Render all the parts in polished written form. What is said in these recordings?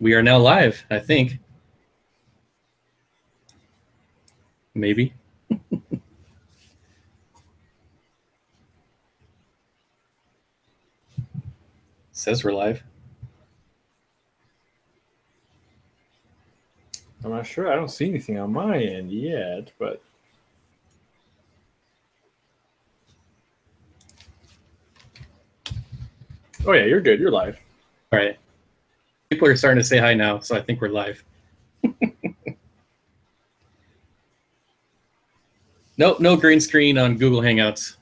We are now live, I think. Maybe. Says we're live. I'm not sure. I don't see anything on my end yet, but oh yeah, you're good. You're live. All right. People are starting to say hi now, so I think we're live. Nope, no green screen on Google Hangouts.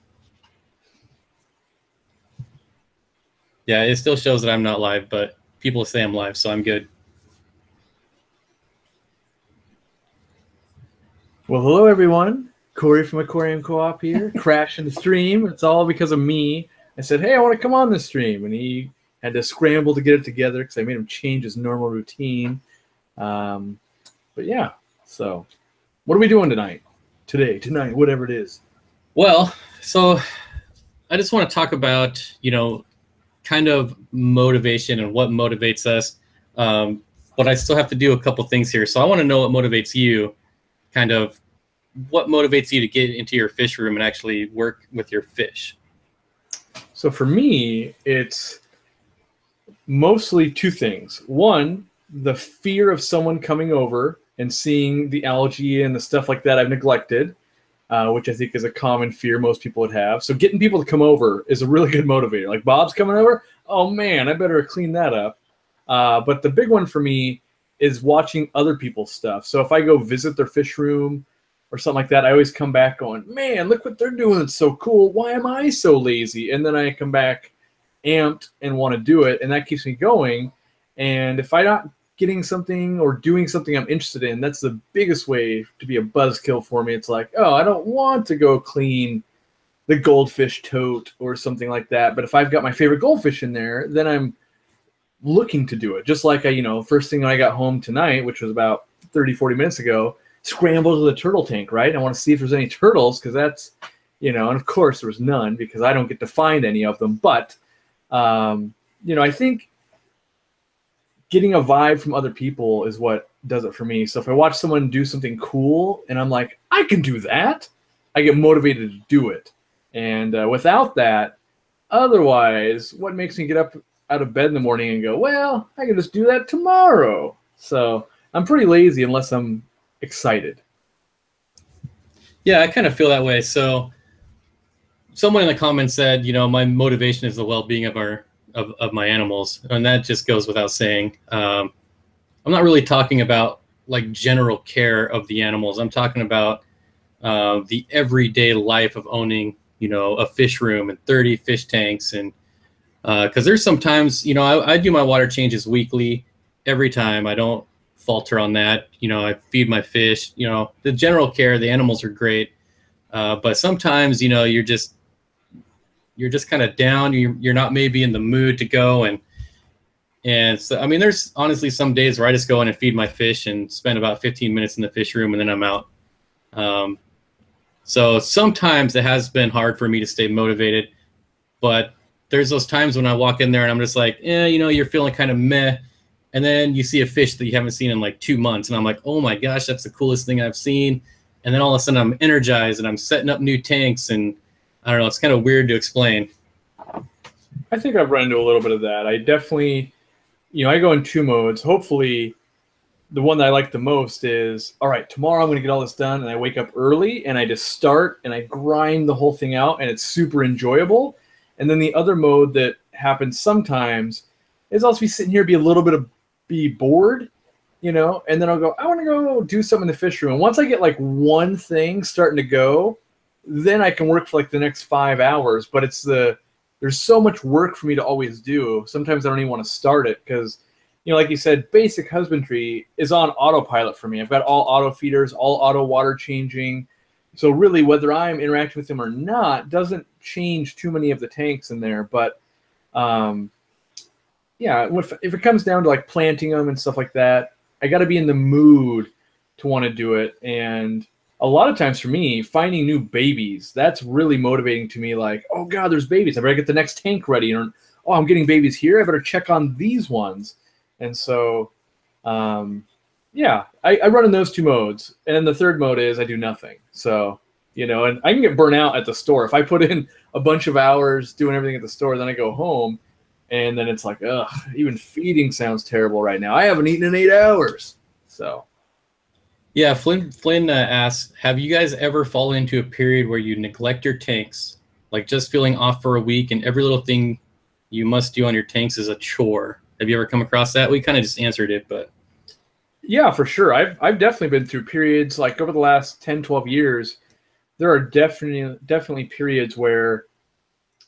Yeah, it still shows that I'm not live, but people say I'm live, so I'm good. Well, hello everyone. Cory from Aquarium Coop here, crashing the stream. It's all because of me. I said, hey, I want to come on the stream, and he had to scramble to get it together because I made him change his normal routine. But yeah, so what are we doing tonight? Tonight, whatever it is. Well, so I just want to talk about, kind of motivation and what motivates us. But I still have to do a couple things here. So I want to know what motivates you, kind of what motivates you to get into your fish room and actually work with your fish. So for me, it's mostly two things. One, the fear of someone coming over and seeing the algae and the stuff like that I've neglected, which I think is a common fear most people would have. So getting people to come over is a really good motivator. Like, Bob's coming over? Oh, man, I better clean that up. But the big one for me is watching other people's stuff. So if I go visit their fish room or something like that, I always come back going, man, look what they're doing. It's so cool. Why am I so lazy? And then I come back amped and want to do it, and that keeps me going. And if I'm not getting something or doing something I'm interested in, that's the biggest way to be a buzzkill for me. It's like, oh, I don't want to go clean the goldfish tote or something like that. But if I've got my favorite goldfish in there, then I'm looking to do it. Just like first thing when I got home tonight, which was about 30, 40 minutes ago, scrambled to the turtle tank, right? I want to see if there's any turtles, because that's, and of course there was none because I don't get to find any of them. But, I think getting a vibe from other people is what does it for me. So if I watch someone do something cool and I'm like, I can do that, I get motivated to do it. And without that, otherwise, what makes me get up out of bed in the morning and go, well, I can just do that tomorrow. So I'm pretty lazy unless I'm excited. Yeah, I kind of feel that way. So someone in the comments said, my motivation is the well-being of my animals, and that just goes without saying. I'm not really talking about like general care of the animals. I'm talking about the everyday life of owning, a fish room and 30 fish tanks. And because there's sometimes, I do my water changes weekly every time. I don't falter on that. I feed my fish. The general care, the animals are great, but sometimes, you're just kind of down. You're not maybe in the mood to go, and so I mean, there's honestly some days where I just go in and feed my fish and spend about 15 minutes in the fish room, and then I'm out. So sometimes it has been hard for me to stay motivated, but there's those times when I walk in there and I'm just like, you're feeling kind of meh. And then you see a fish that you haven't seen in like 2 months. And I'm like, oh my gosh, that's the coolest thing I've seen. And then all of a sudden I'm energized and I'm setting up new tanks. And I don't know, it's kind of weird to explain. I think I've run into a little bit of that. I definitely, I go in two modes. Hopefully the one that I like the most is, all right, tomorrow I'm going to get all this done. And I wake up early and I just start and I grind the whole thing out and it's super enjoyable. And then the other mode that happens sometimes is also be sitting here, be bored, and then I'll go, I want to go do something in the fish room. And once I get like one thing starting to go, then I can work for like the next 5 hours. But there's so much work for me to always do. Sometimes I don't even want to start it because, like you said, basic husbandry is on autopilot for me. I've got all auto feeders, all auto water changing. So really, whether I'm interacting with them or not doesn't change too many of the tanks in there. But yeah, if it comes down to like planting them and stuff like that, I got to be in the mood to want to do it. And a lot of times for me, finding new babies, that's really motivating to me. Like, oh God, there's babies. I better get the next tank ready. Or, oh, I'm getting babies here. I better check on these ones. And so Yeah, I run in those two modes. And then the third mode is I do nothing. So, you know, and I can get burnt out at the store. If I put in a bunch of hours doing everything at the store, then I go home, and then it's like, ugh, even feeding sounds terrible right now. I haven't eaten in 8 hours. So. Yeah, Flynn asks, have you guys ever fallen into a period where you neglect your tanks, like just feeling off for a week and every little thing you must do on your tanks is a chore? Have you ever come across that? We kind of just answered it, but. Yeah, for sure. I've definitely been through periods, like over the last 10, 12 years, there are definitely periods where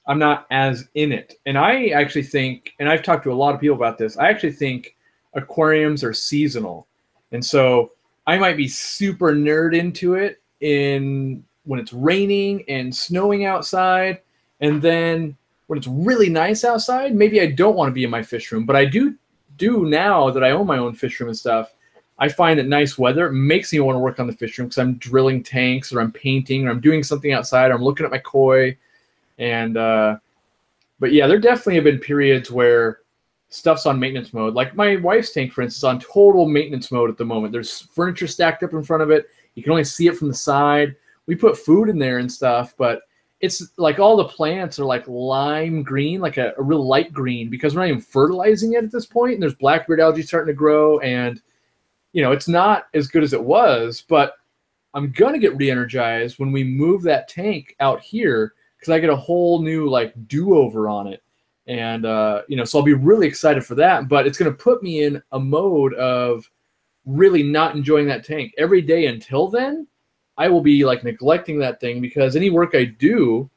I'm not as in it. And I actually think, and I've talked to a lot of people about this, I actually think aquariums are seasonal. And so I might be super nerd into it when it's raining and snowing outside. And then when it's really nice outside, maybe I don't want to be in my fish room. But I do now that I own my own fish room and stuff, I find that nice weather makes me want to work on the fish room because I'm drilling tanks or I'm painting or I'm doing something outside or I'm looking at my koi. And but yeah, there definitely have been periods where stuff's on maintenance mode. Like my wife's tank, for instance, on total maintenance mode at the moment. There's furniture stacked up in front of it. You can only see it from the side. We put food in there and stuff, but it's like all the plants are like lime green, like a real light green, because we're not even fertilizing it at this point. And there's blackbeard algae starting to grow, and you know, it's not as good as it was, but I'm going to get re-energized when we move that tank out here because I get a whole new like do-over on it. And, you know, so I'll be really excited for that, but it's going to put me in a mode of really not enjoying that tank every day. Until then, I will be like neglecting that thing because any work I do,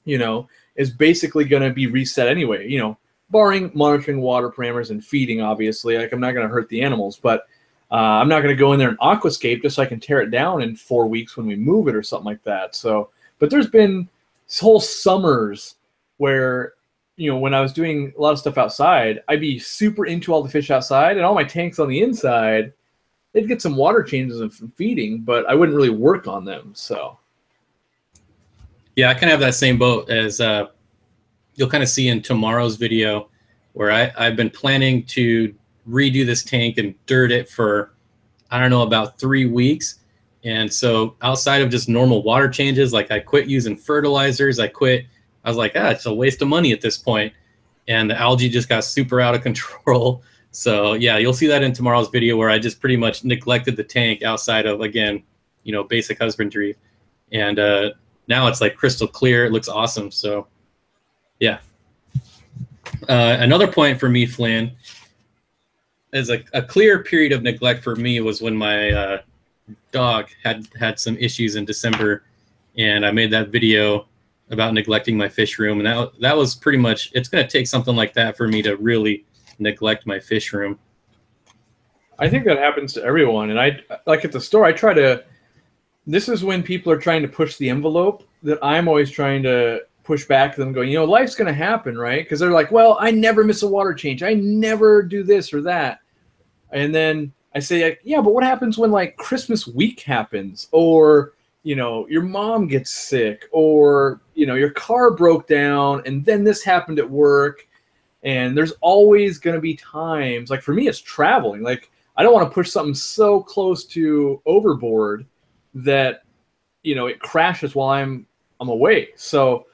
you know, is basically going to be reset anyway, you know, barring monitoring water parameters and feeding, obviously. Like I'm not going to hurt the animals, but I'm not going to go in there and aquascape just so I can tear it down in 4 weeks when we move it or something like that. So, but there's been whole summers where, you know, when I was doing a lot of stuff outside, I'd be super into all the fish outside and all my tanks on the inside. They'd get some water changes and some feeding, but I wouldn't really work on them. So, yeah, I kind of have that same boat as you'll kind of see in tomorrow's video, where I've been planning to redo this tank and dirt it for, I don't know, about 3 weeks. And so outside of just normal water changes, like I quit using fertilizers, I was like, it's a waste of money at this point. And the algae just got super out of control. So yeah, you'll see that in tomorrow's video where I just pretty much neglected the tank outside of, again, you know, basic husbandry. And now it's like crystal clear. It looks awesome. So yeah. Another point for me, Flynn, is a clear period of neglect for me was when my dog had some issues in December, and I made that video about neglecting my fish room, and that was pretty much, it's going to take something like that for me to really neglect my fish room. I think that happens to everyone, and I like at the store I try to, this is when people are trying to push the envelope that I'm always trying to push back to them, going, you know, life's going to happen, right? Because they're like, well, I never miss a water change, I never do this or that. And then I say, like, yeah, but what happens when like Christmas week happens, or, you know, your mom gets sick, or, you know, your car broke down and then this happened at work. And there's always going to be times, like for me, it's traveling. Like I don't want to push something so close to overboard that, you know, it crashes while I'm away. So,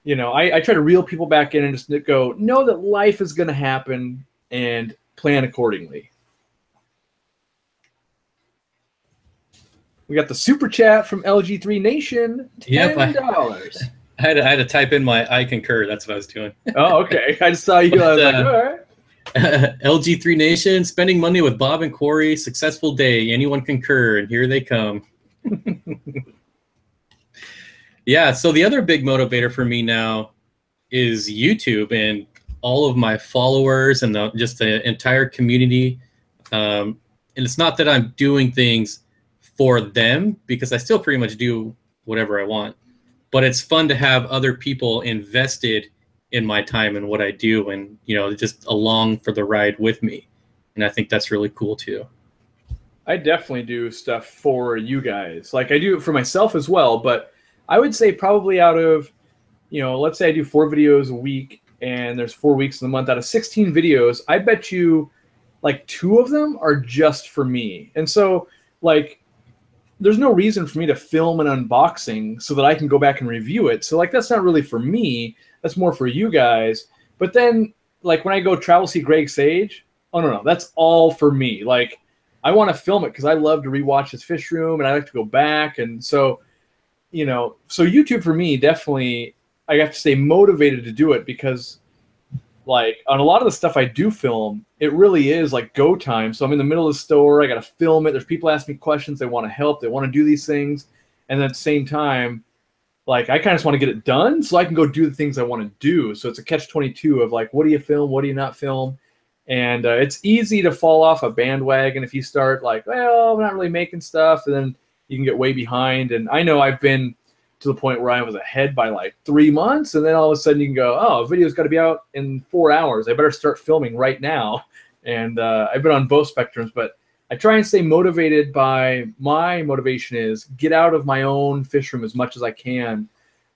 you know, I try to reel people back in and just go, know that life is going to happen and plan accordingly. We got the super chat from LG3 Nation, $10. Yep, I had to type in my I concur. That's what I was doing. Oh, okay. I just saw you. I was like, all right. LG3 Nation, spending money with Bob and Cory, successful day. Anyone concur? And here they come. Yeah, so the other big motivator for me now is YouTube and all of my followers and just the entire community. And it's not that I'm doing things for them, because I still pretty much do whatever I want. But it's fun to have other people invested in my time and what I do, and, you know, just along for the ride with me. And I think that's really cool too. I definitely do stuff for you guys. Like I do it for myself as well, but I would say probably out of, you know, let's say I do 4 videos a week and there's 4 weeks in the month, out of 16 videos, I bet you like 2 of them are just for me. And so like there's no reason for me to film an unboxing so that I can go back and review it. So like that's not really for me. That's more for you guys. But then like when I go travel see Greg Sage, oh no, that's all for me. Like I want to film it because I love to rewatch his fish room and I like to go back. And so, you know, so YouTube for me, definitely I have to stay motivated to do it because like on a lot of the stuff I do film, it really is like go time. So I'm in the middle of the store, I got to film it. There's people asking me questions. They want to help. They want to do these things. And then at the same time, like I kind of just want to get it done so I can go do the things I want to do. So it's a catch-22 of like, what do you film? What do you not film? And it's easy to fall off a bandwagon if you start like, well, I'm not really making stuff. And then you can get way behind. And I know I've been to the point where I was ahead by like 3 months. And then all of a sudden you can go, oh, a video's got to be out in 4 hours. I better start filming right now. And I've been on both spectrums, but I try and stay motivated by my motivation is get out of my own fish room as much as I can,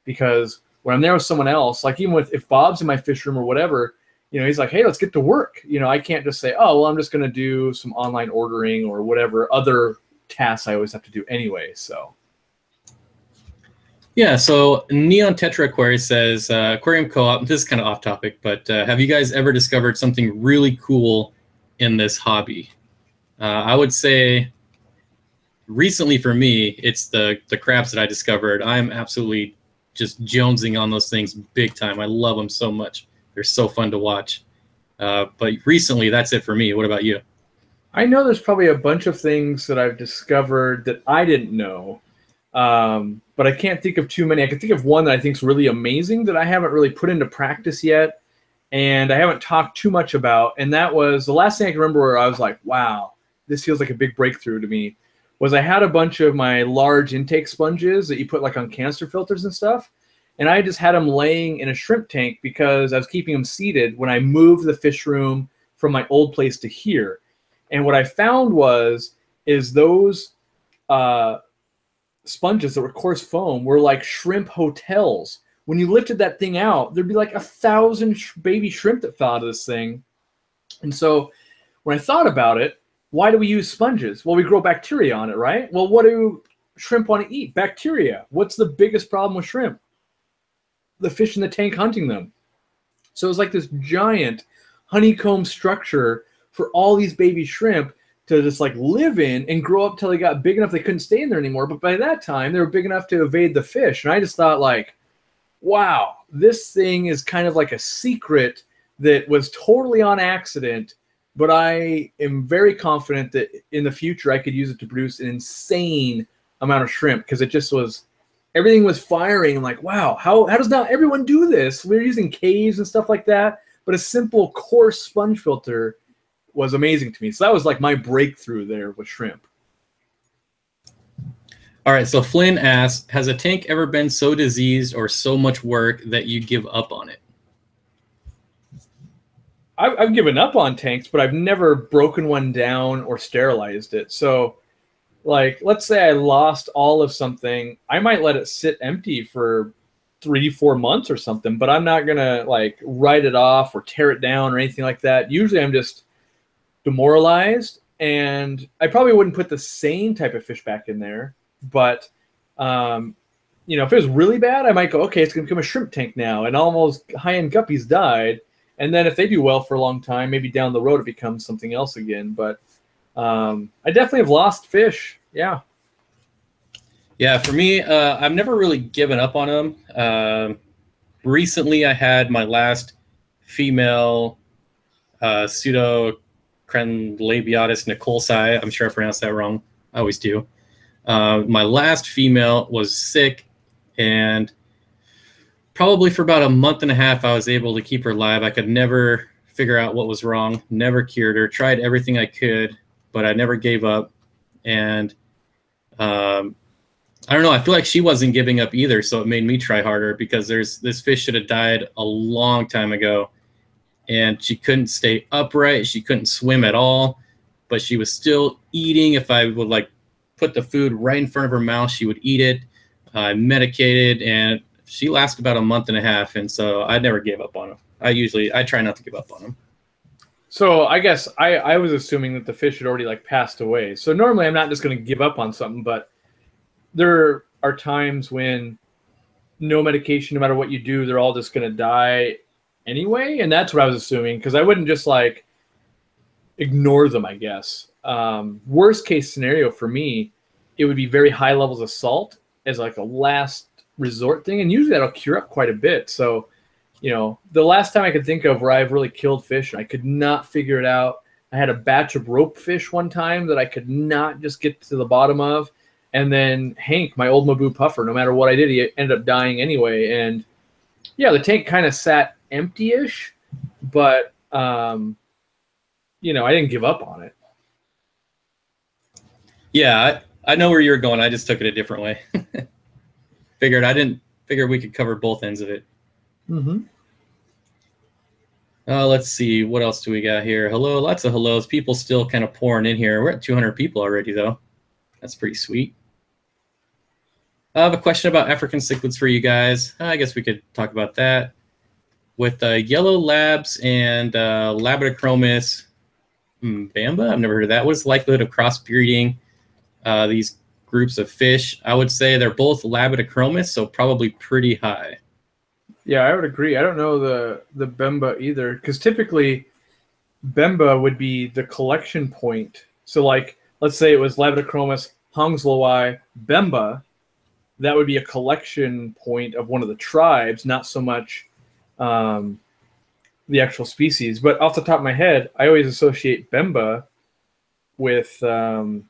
because when I'm there with someone else, like even if Bob's in my fish room or whatever, you know, he's like, hey, let's get to work. You know, I can't just say, oh, well, I'm just going to do some online ordering or whatever other tasks I always have to do anyway. So. Yeah, so Neon Tetra Aquarius says, Aquarium Co-op, this is kind of off topic, but have you guys ever discovered something really cool in this hobby? I would say recently for me, it's the crabs that I discovered. I'm absolutely just jonesing on those things big time. I love them so much. They're so fun to watch. But recently, that's it for me. What about you? I know there's probably a bunch of things that I've discovered that I didn't know. But I can't think of too many. I can think of one that I think is really amazing that I haven't really put into practice yet, and I haven't talked too much about. And that was the last thing I can remember where I was like, wow, this feels like a big breakthrough to me, was I had a bunch of my large intake sponges that you put like on canister filters and stuff, and I just had them laying in a shrimp tank because I was keeping them seated when I moved the fish room from my old place to here. And what I found is those sponges that were coarse foam were like shrimp hotels. When you lifted that thing out, there'd be like 1,000 baby shrimp that fell out of this thing. And so when I thought about it, why do we use sponges? Well, we grow bacteria on it, right? Well, what do shrimp want to eat? Bacteria. What's the biggest problem with shrimp? The fish in the tank hunting them. So it's like this giant honeycomb structure for all these baby shrimp to just like live in and grow up till they got big enough they couldn't stay in there anymore. But by that time, they were big enough to evade the fish. And I just thought like, wow, this thing is kind of like a secret that was totally on accident. But I am very confident that in the future, I could use it to produce an insane amount of shrimp because it just was, everything was firing. I'm like, wow, how does not everyone do this? We're using caves and stuff like that. But a simple coarse sponge filter was amazing to me. So that was like my breakthrough there with shrimp. All right, so Flynn asks, has a tank ever been so diseased or so much work that you give up on it? I've given up on tanks, but I've never broken one down or sterilized it. So like, let's say I lost all of something, I might let it sit empty for 3-4 months or something, but I'm not gonna like write it off or tear it down or anything like that. Usually I'm just demoralized, and I probably wouldn't put the same type of fish back in there, but you know, if it was really bad, I might go, okay, it's gonna become a shrimp tank now, and almost high-end guppies died, and then if they do well for a long time, maybe down the road it becomes something else again. But I definitely have lost fish. Yeah. Yeah, for me, I've never really given up on them. Recently, I had my last female pseudo-crenlabiotis nicolsi. I'm sure I pronounced that wrong. I always do. My last female was sick, and probably for about a month and a half, I was able to keep her alive. I could never figure out what was wrong, never cured her, tried everything I could, but I never gave up. And I don't know, I feel like she wasn't giving up either, so it made me try harder because this fish should have died a long time ago. And she couldn't stay upright. She couldn't swim at all, but she was still eating. If I would like put the food right in front of her mouth, she would eat it. I medicated, and she lasted about a month and a half. And so I never gave up on them. I try not to give up on them. So I guess I was assuming that the fish had already like passed away. So normally I'm not just going to give up on something, but there are times when no medication, no matter what you do, they're all just going to die anyway. And that's what I was assuming, because I wouldn't just like ignore them, I guess. Worst case scenario for me, it would be very high levels of salt as like a last resort thing. And usually that'll cure up quite a bit. So, you know, the last time I could think of where I've really killed fish and I could not figure it out, I had a batch of rope fish one time that I could not just get to the bottom of. And then Hank, my old Mabu puffer, no matter what I did, he ended up dying anyway. And yeah, the tank kind of sat empty-ish, but, you know, I didn't give up on it. Yeah, I know where you were going. I just took it a different way. Figured we could cover both ends of it. Mm-hmm. Let's see. What else do we got here? Hello. Lots of hellos. People still kind of pouring in here. We're at 200 people already, though. That's pretty sweet. I have a question about African cichlids for you guys. I guess we could talk about that. With yellow labs and Labradachromis bamba, I've never heard of that. What's the likelihood of crossbreeding these groups of fish? I would say they're both Labradachromis, so probably pretty high. Yeah, I would agree. I don't know the bemba either, because typically bemba would be the collection point. So like, let's say it was Labradachromis hongslowii bemba, that would be a collection point of one of the tribes, not so much the actual species. But off the top of my head, I always associate bemba with Lake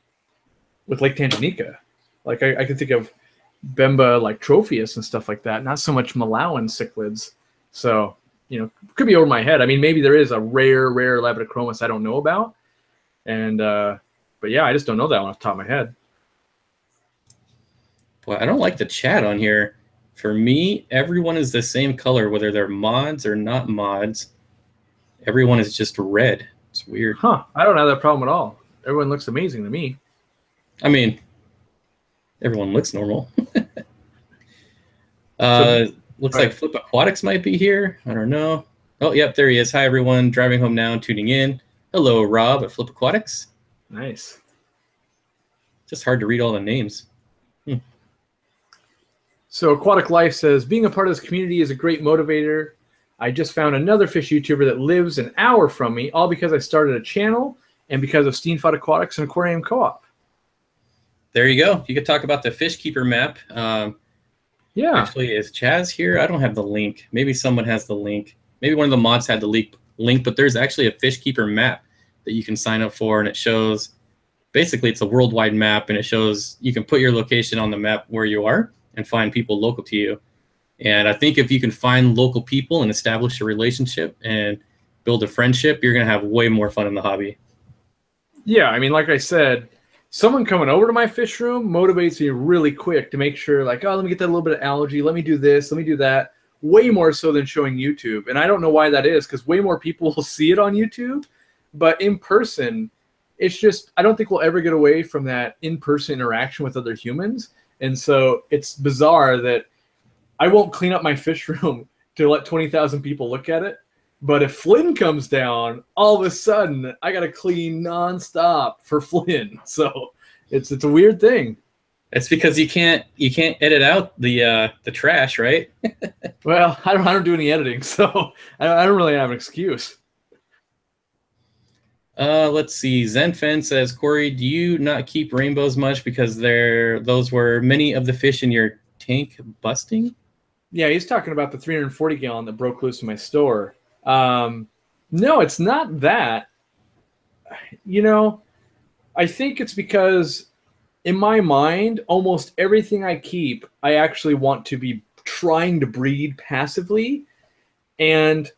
Tanganyika. Like I can think of bemba like Tropheus and stuff like that, not so much Malawian cichlids. So, you know, could be over my head. I mean, maybe there is a rare Labradachromis I don't know about. And but yeah, I just don't know that one off the top of my head. Boy, I don't like the chat on here. For me, everyone is the same color, whether they're mods or not mods. Everyone is just red. It's weird. Huh. I don't have that problem at all. Everyone looks amazing to me. I mean, everyone looks normal. Looks like Flip Aquatics might be here. I don't know. Oh, yep, there he is. Hi, everyone. Driving home now and tuning in. Hello, Rob at Flip Aquatics. Nice. Just hard to read all the names. So Aquatic Life says, being a part of this community is a great motivator. I just found another fish YouTuber that lives an hour from me, all because I started a channel and because of Steenfott Aquatics and Aquarium Co-op. There you go. You could talk about the fish keeper map. Yeah. Actually, is Chaz here? I don't have the link. Maybe someone has the link. Maybe one of the mods had the link, but there's actually a fish keeper map that you can sign up for, and it shows, basically it's a worldwide map, and it shows you can put your location on the map where you are and find people local to you. And I think if you can find local people and establish a relationship and build a friendship, you're going to have way more fun in the hobby. Yeah, I mean, like I said, someone coming over to my fish room motivates me really quick to make sure, like, oh, let me get that little bit of algae. Let me do this. Let me do that. Way more so than showing YouTube. And I don't know why that is, because way more people will see it on YouTube. But in person, it's just, I don't think we'll ever get away from that in-person interaction with other humans. And so it's bizarre that I won't clean up my fish room to let 20,000 people look at it. But if Flynn comes down, all of a sudden I got to clean nonstop for Flynn. So it's a weird thing. It's because you can't edit out the trash, right? Well, I don't do any editing, so I don't really have an excuse. Let's see. Zenfen says, Cory, do you not keep rainbows much because those were many of the fish in your tank busting? Yeah, he's talking about the 340 gallon that broke loose in my store. No, it's not that. You know, I think it's because in my mind, almost everything I keep, I actually want to be trying to breed passively. And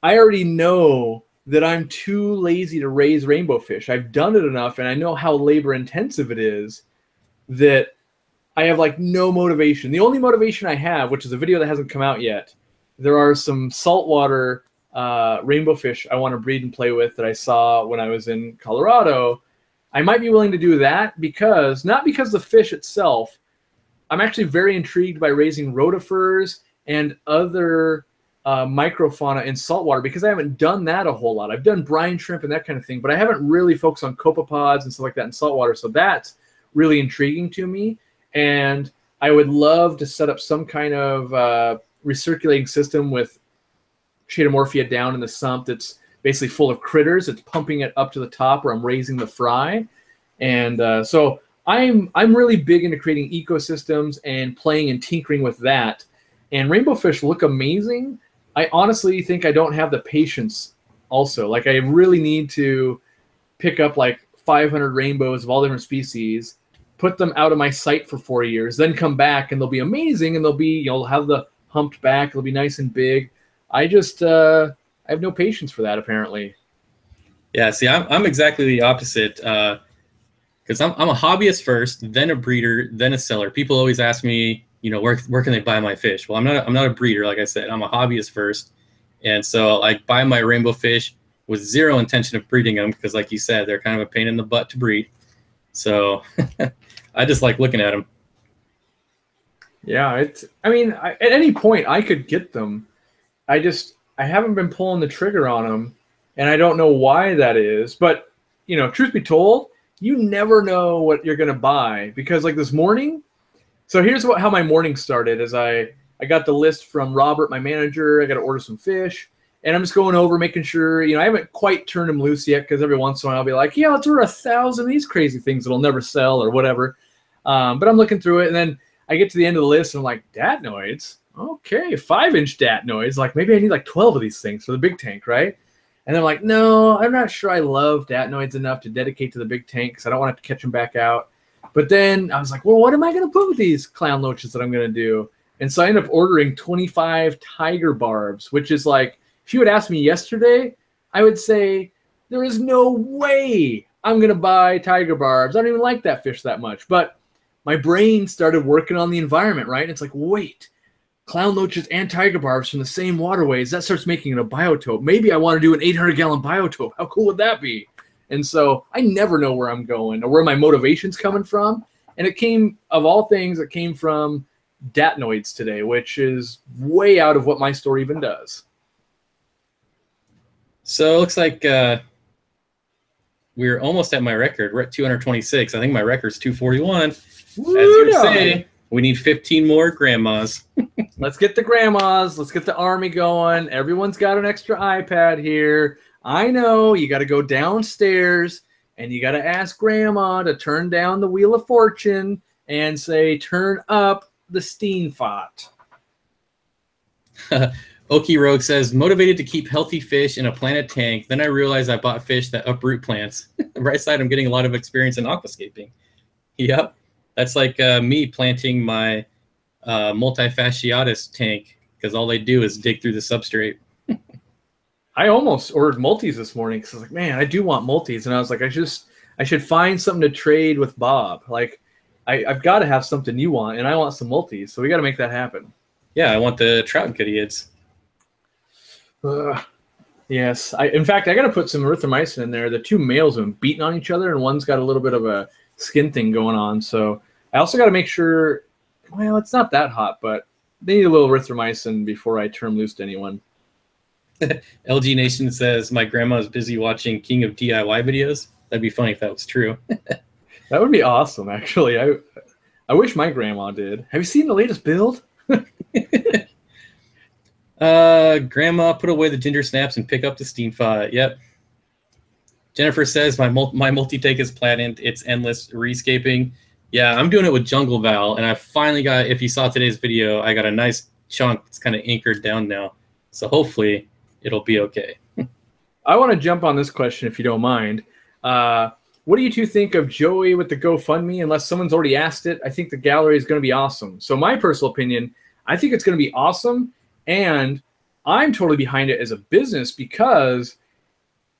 I already know that I'm too lazy to raise rainbow fish. I've done it enough, and I know how labor intensive it is that I have like no motivation. The only motivation I have, which is a video that hasn't come out yet, there are some saltwater rainbow fish I want to breed and play with that I saw when I was in Colorado. I might be willing to do that because, not because the fish itself, I'm actually very intrigued by raising rotifers and other microfauna in saltwater because I haven't done that a whole lot. I've done brine shrimp and that kind of thing, but I haven't really focused on copepods and stuff like that in saltwater. So that's really intriguing to me. And I would love to set up some kind of recirculating system with Chaetomorphia down in the sump that's basically full of critters. It's pumping it up to the top where I'm raising the fry. And so I'm really big into creating ecosystems and playing and tinkering with that. And rainbow fish look amazing. I honestly think I don't have the patience also. Like I really need to pick up like 500 rainbows of all different species, put them out of my sight for 4 years, then come back and they'll be amazing and they'll be, you'll have the humped back, it'll be nice and big. I just, I have no patience for that apparently. Yeah, see, I'm exactly the opposite. Because I'm a hobbyist first, then a breeder, then a seller. People always ask me, you know, where can they buy my fish? Well, I'm not a breeder, like I said. I'm a hobbyist first, and so I buy my rainbow fish with zero intention of breeding them because, like you said, they're kind of a pain in the butt to breed. So I just like looking at them. Yeah, it's. I mean, at any point I could get them. I haven't been pulling the trigger on them, and I don't know why that is. But you know, truth be told, you never know what you're gonna buy because, like this morning. So here's how my morning started. Is I got the list from Robert, my manager. I got to order some fish, and I'm just going over making sure. You know, I haven't quite turned them loose yet because every once in a while I'll be like, yeah, let's order 1,000 of these crazy things that'll never sell or whatever. But I'm looking through it, and then I get to the end of the list, and I'm like, datnoids. Okay, 5-inch datnoids. Like maybe I need like 12 of these things for the big tank, right? And I'm like, no, I'm not sure I love datnoids enough to dedicate to the big tank because I don't want to have to catch them back out. But then I was like, well, what am I going to put with these clown loaches that I'm going to do? And so I ended up ordering 25 tiger barbs, which is like, if you had asked me yesterday, I would say there is no way I'm going to buy tiger barbs. I don't even like that fish that much. But my brain started working on the environment, right? And it's like, wait, clown loaches and tiger barbs from the same waterways. That starts making it a biotope. Maybe I want to do an 800-gallon biotope. How cool would that be? And so I never know where I'm going or where my motivation's coming from. And it came, of all things, it came from datnoids today, which is way out of what my store even does. So it looks like we're almost at my record. We're at 226. I think my record's 241. Woo, as you were saying, we need 15 more grandmas. Let's get the grandmas. Let's get the army going. Everyone's got an extra iPad here. I know you got to go downstairs and you got to ask grandma to turn down the Wheel of Fortune and say, turn up the Steenfott. Okie Rogue says, motivated to keep healthy fish in a planted tank. Then I realized I bought fish that uproot plants. Right side, I'm getting a lot of experience in aquascaping. Yep. That's like me planting my multifasciatus tank because all they do is dig through the substrate. I almost ordered multis this morning because I was like, man, I do want multis. And I was like, I should find something to trade with Bob. Like, I've got to have something you want, and I want some multis. So we got to make that happen. Yeah, I want the trout goodeids. Yes. In fact, I got to put some erythromycin in there. The two males have been beating on each other, and one's got a little bit of a skin thing going on. So I also got to make sure, well, it's not that hot, but they need a little erythromycin before I turn loose to anyone. LG Nation says, my grandma's busy watching King of DIY videos. That'd be funny if that was true. That would be awesome, actually. I wish my grandma did. Have you seen the latest build? Grandma, put away the ginger snaps and pick up the Steenfott. Yep. Jennifer says, my multi-take is platted. It's endless rescaping. Yeah, I'm doing it with Jungle Val, and I finally got, if you saw today's video, I got a nice chunk that's kind of anchored down now. So hopefully it'll be okay. I want to jump on this question if you don't mind. What do you two think of Joey with the GoFundMe? Unless someone's already asked it, I think the gallery is going to be awesome. So my personal opinion, I think it's going to be awesome, and I'm totally behind it as a business because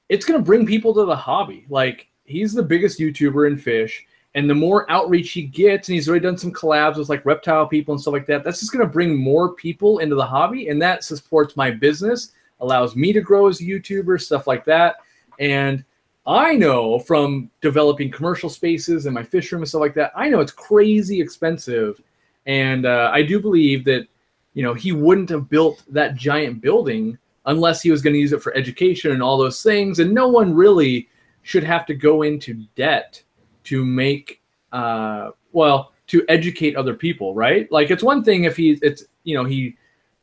it's going to bring people to the hobby. Like, he's the biggest YouTuber in fish, and the more outreach he gets, and he's already done some collabs with like reptile people and stuff like that, that's just going to bring more people into the hobby, and that supports my business, allows me to grow as a YouTuber, stuff like that. And I know from developing commercial spaces and my fish room and stuff like that, I know it's crazy expensive. And I do believe that you know, he wouldn't have built that giant building unless he was going to use it for education and all those things. And no one really should have to go into debt to make, well, to educate other people, right? Like, it's one thing if he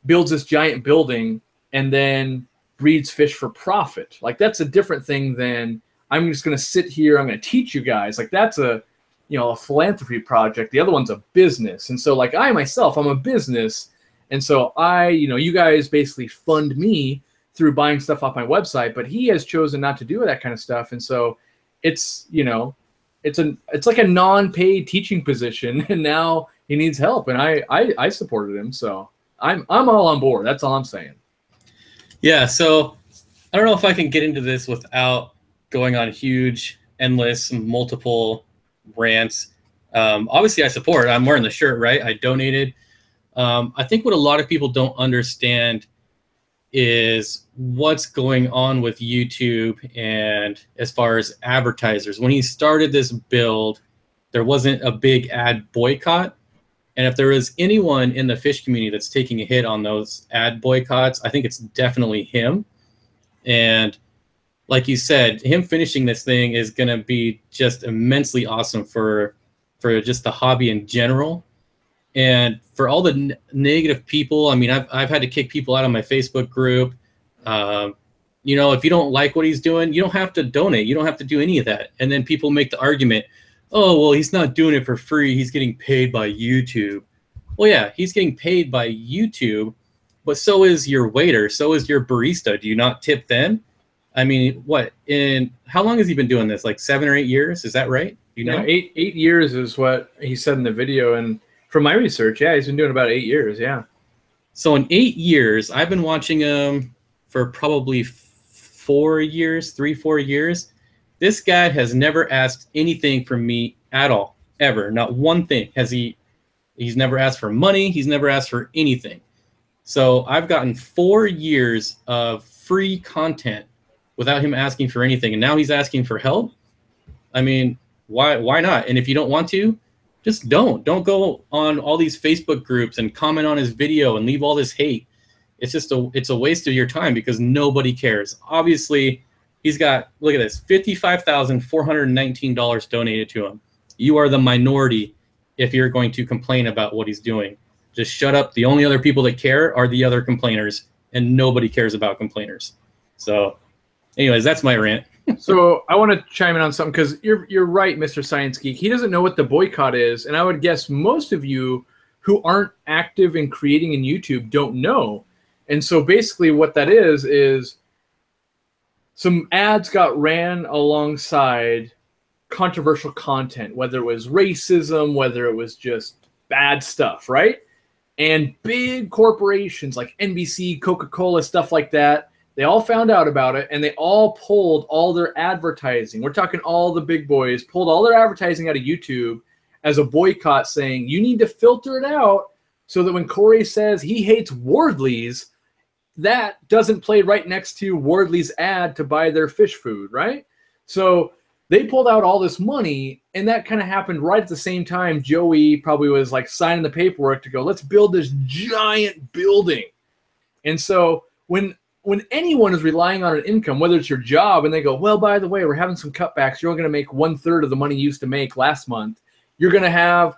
builds this giant building and then breeds fish for profit. Like, that's a different thing than I'm just going to sit here, I'm going to teach you guys. Like, that's a philanthropy project. The other one's a business. And so, like, I myself, I'm a business. And so you guys basically fund me through buying stuff off my website, but he has chosen not to do that kind of stuff. And so it's like a non-paid teaching position, and now he needs help. And I supported him. So I'm all on board. That's all I'm saying. Yeah. So I don't know if I can get into this without going on huge, endless, multiple rants. Obviously I support. I'm wearing the shirt, right? I donated. I think what a lot of people don't understand is what's going on with YouTube and as far as advertisers. When he started this build, there wasn't a big ad boycott. And if there is anyone in the fish community that's taking a hit on those ad boycotts, I think it's definitely him. And like you said, him finishing this thing is going to be just immensely awesome for just the hobby in general. And for all the negative people, I mean, I've had to kick people out of my Facebook group. You know, if you don't like what he's doing, you don't have to donate. You don't have to do any of that. And then people make the argument, oh, well, he's not doing it for free. He's getting paid by YouTube. Well, yeah, he's getting paid by YouTube, but so is your waiter. So is your barista. Do you not tip them? I mean, how long has he been doing this? Like 7 or 8 years? Is that right? You know, yeah, 8 years is what he said in the video. And from my research, yeah, he's been doing about 8 years. Yeah. So in 8 years, I've been watching him for probably 4 years, 3-4 years. This guy has never asked anything from me at all, ever. Not one thing. He's never asked for money. He's never asked for anything. So I've gotten 4 years of free content without him asking for anything. And now he's asking for help. I mean, why not? And if you don't want to, just don't go on all these Facebook groups and comment on his video and leave all this hate. It's just it's a waste of your time because nobody cares. Obviously, he's got, look at this, $55,419 donated to him. You are the minority if you're going to complain about what he's doing. Just shut up. The only other people that care are the other complainers, and nobody cares about complainers. So anyways, that's my rant. So I want to chime in on something because you're right, Mr. Science Geek. He doesn't know what the boycott is, and I would guess most of you who aren't active in creating in YouTube don't know. And so basically what that is some ads got ran alongside controversial content, whether it was racism, whether it was just bad stuff, right? And big corporations like NBC, Coca-Cola, stuff like that, they all found out about it, and they all pulled all their advertising. We're talking all the big boys pulled all their advertising out of YouTube as a boycott, saying you need to filter it out so that when Cory says he hates Wardley's, that doesn't play right next to Wardley's ad to buy their fish food, right? So they pulled out all this money, and that kind of happened right at the same time Joey probably was like signing the paperwork to go, let's build this giant building. And so when anyone is relying on an income, whether it's your job, and they go, well, by the way, we're having some cutbacks, you're only going to make 1/3 of the money you used to make last month. You're going to have,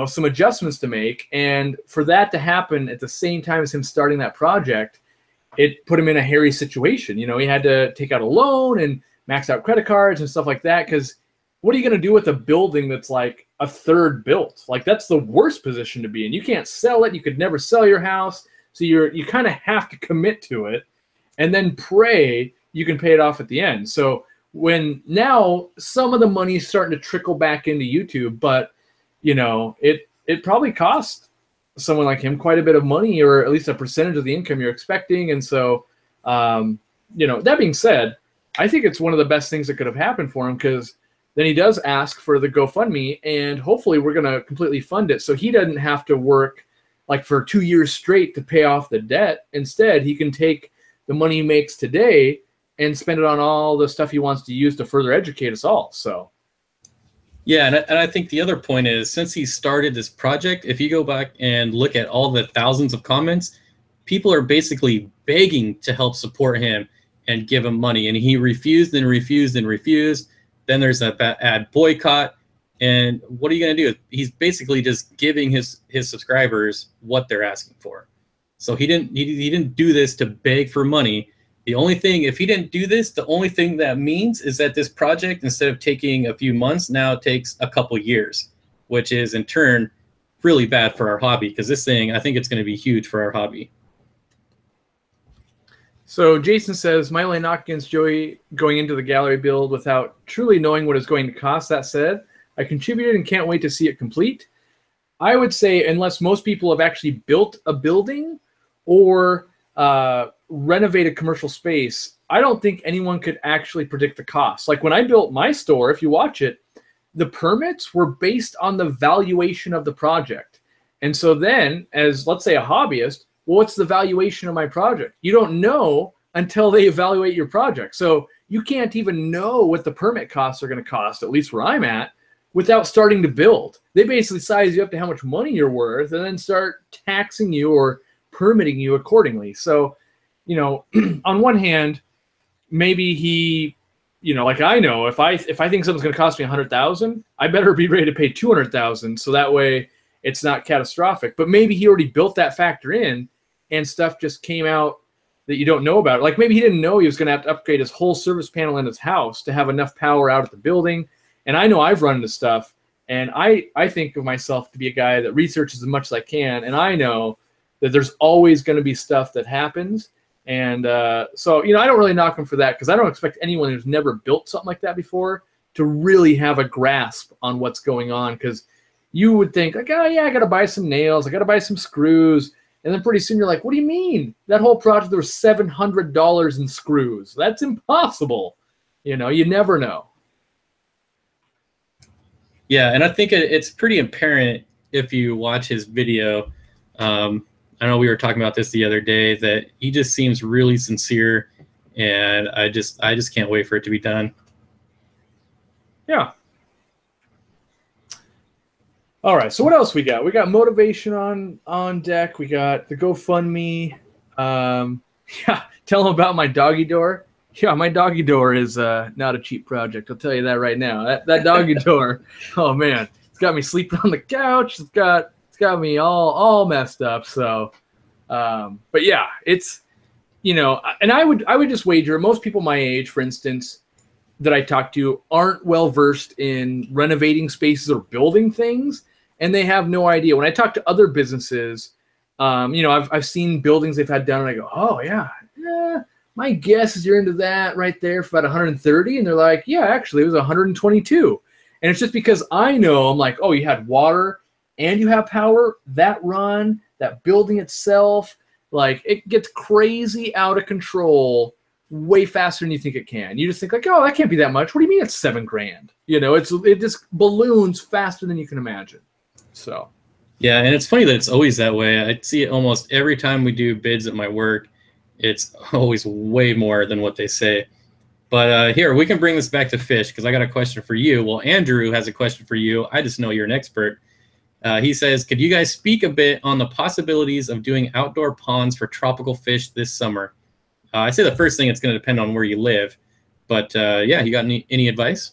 some adjustments to make. And for that to happen at the same time as him starting that project, it put him in a hairy situation. He had to take out a loan and max out credit cards and stuff like that. Because what are you going to do with a building that's like 1/3 built? Like, that's the worst position to be in. You can't sell it. You could never sell your house. So you kind of have to commit to it and then pray you can pay it off at the end. So when now some of the money is starting to trickle back into YouTube, but it probably cost someone like him quite a bit of money, or at least a percentage of the income you're expecting. And so, that being said, I think it's one of the best things that could have happened for him, because then he does ask for the GoFundMe, and hopefully we're going to completely fund it so he doesn't have to work like for 2 years straight to pay off the debt. Instead, he can take the money he makes today and spend it on all the stuff he wants to use to further educate us all. So, Yeah, and I think the other point is, since he started this project, if you go back and look at all the thousands of comments, people are basically begging to help support him and give him money, and he refused and refused and refused. Then there's a ad boycott, and what are you going to do? He's basically just giving his subscribers what they're asking for. So he didn't do this to beg for money. The only thing, if he didn't do this, the only thing that means is that this project, instead of taking a few months, now takes a couple years, which is in turn really bad for our hobby, because this thing, I think it's going to be huge for our hobby. So Jason says, my only knock against Joey going into the gallery build without truly knowing what it's going to cost. That said, I contributed and can't wait to see it complete. I would say, unless most people have actually built a building or renovated commercial space, I don't think anyone could actually predict the cost. Like when I built my store, if you watch it, the permits were based on the valuation of the project. And so then, as let's say a hobbyist, well, what's the valuation of my project? You don't know until they evaluate your project. So you can't even know what the permit costs are going to cost, at least where I'm at, without starting to build. They basically size you up to how much money you're worth and then start taxing you or permitting you accordingly. So, you know, on one hand, maybe he, you know, like I know if I think something's going to cost me $100,000, I better be ready to pay $200,000, so that way it's not catastrophic. But maybe he already built that factor in, and stuff just came out that you don't know about. Like maybe he didn't know he was going to have to upgrade his whole service panel in his house to have enough power out at the building. And I know I've run into stuff, and I think of myself to be a guy that researches as much as I can, and I know that there's always going to be stuff that happens. And so, you know, I don't really knock him for that, because I don't expect anyone who's never built something like that before to really have a grasp on what's going on, because you would think, like, oh, yeah, I got to buy some nails, I got to buy some screws. And then pretty soon you're like, what do you mean? That whole project, there was $700 in screws. That's impossible. You know, you never know. Yeah, and I think it's pretty apparent if you watch his video. I know we were talking about this the other day, that he just seems really sincere, and I just can't wait for it to be done. Yeah. All right, so what else we got? We got motivation on deck. We got the GoFundMe. Yeah, tell them about my doggy door. Yeah, my doggy door is not a cheap project. I'll tell you that right now. That doggy door, oh man, it's got me sleeping on the couch. It's got me all messed up. So, but yeah, it's, you know, and I would just wager most people my age, for instance, that I talk to aren't well versed in renovating spaces or building things, and they have no idea. When I talk to other businesses, you know, I've seen buildings they've had done, and I go, oh yeah, my guess is you're into that right there for about 130, and they're like, yeah, actually it was 122, and it's just because I know, I'm like, oh, you had water and you have power, that run, that building itself, like it gets crazy out of control way faster than you think it can. You just think like, oh, that can't be that much. What do you mean it's $7,000? You know, it just balloons faster than you can imagine. So, yeah, and it's funny that it's always that way. I see it almost every time we do bids at my work. It's always way more than what they say. But here, we can bring this back to fish, because I got a question for you. Well, Andrew has a question for you. I just know you're an expert. He says, could you guys speak a bit on the possibilities of doing outdoor ponds for tropical fish this summer? I say the first thing, it's going to depend on where you live. But yeah, you got any advice?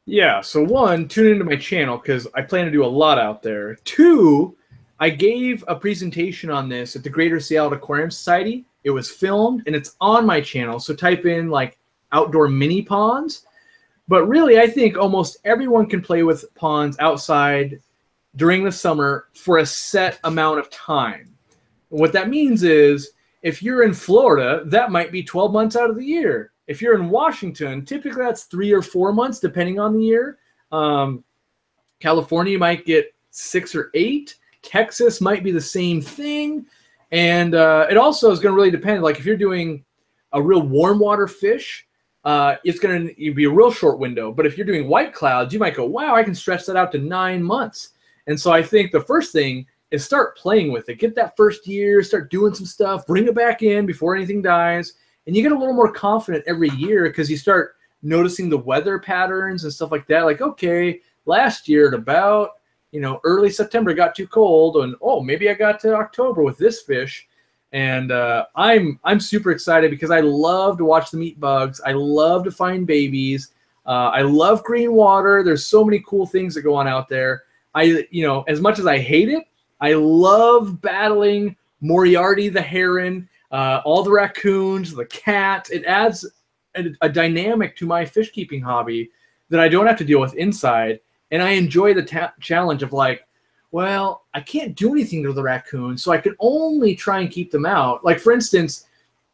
Yeah, so one, tune into my channel, because I plan to do a lot out there. Two, I gave a presentation on this at the Greater Seattle Aquarium Society. It was filmed, and it's on my channel. So type in, like, outdoor mini ponds. But really, I think almost everyone can play with ponds outside during the summer for a set amount of time. What that means is, if you're in Florida, that might be 12 months out of the year. If you're in Washington, typically that's 3 or 4 months, depending on the year. California might get 6 or 8. Texas might be the same thing. And it also is going to really depend. Like if you're doing a real warm water fish, it's going to be a real short window. But if you're doing white clouds, you might go, wow, I can stretch that out to 9 months. And so I think the first thing is start playing with it. Get that first year, start doing some stuff, bring it back in before anything dies. And you get a little more confident every year, because you start noticing the weather patterns and stuff like that. Like, okay, last year at about, early September, it got too cold, and maybe I got to October with this fish. And I'm super excited because I love to watch the meat bugs. I love to find babies. I love green water. There's so many cool things that go on out there. As much as I hate it, I love battling Moriarty the heron, all the raccoons, the cat. It adds a dynamic to my fish keeping hobby that I don't have to deal with inside. And I enjoy the challenge of like, well, I can't do anything to the raccoons, so I can only try and keep them out. Like, for instance,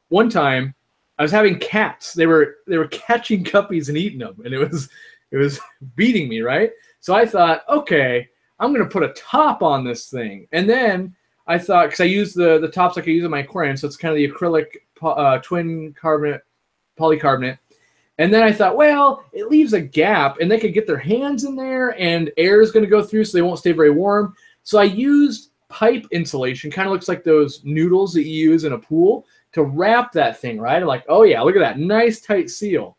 one time I was having cats. They were catching guppies and eating them, and it was beating me, right? So I thought, okay, I'm going to put a top on this thing. And then I thought, because I use the tops like I use in my aquarium, so it's kind of the acrylic twin carbonate, polycarbonate. And then I thought, well, it leaves a gap, and they could get their hands in there, and air is going to go through, so they won't stay very warm. So I used pipe insulation, kind of looks like those noodles that you use in a pool, to wrap that thing, right? I'm like, oh, yeah, look at that. Nice, tight seal.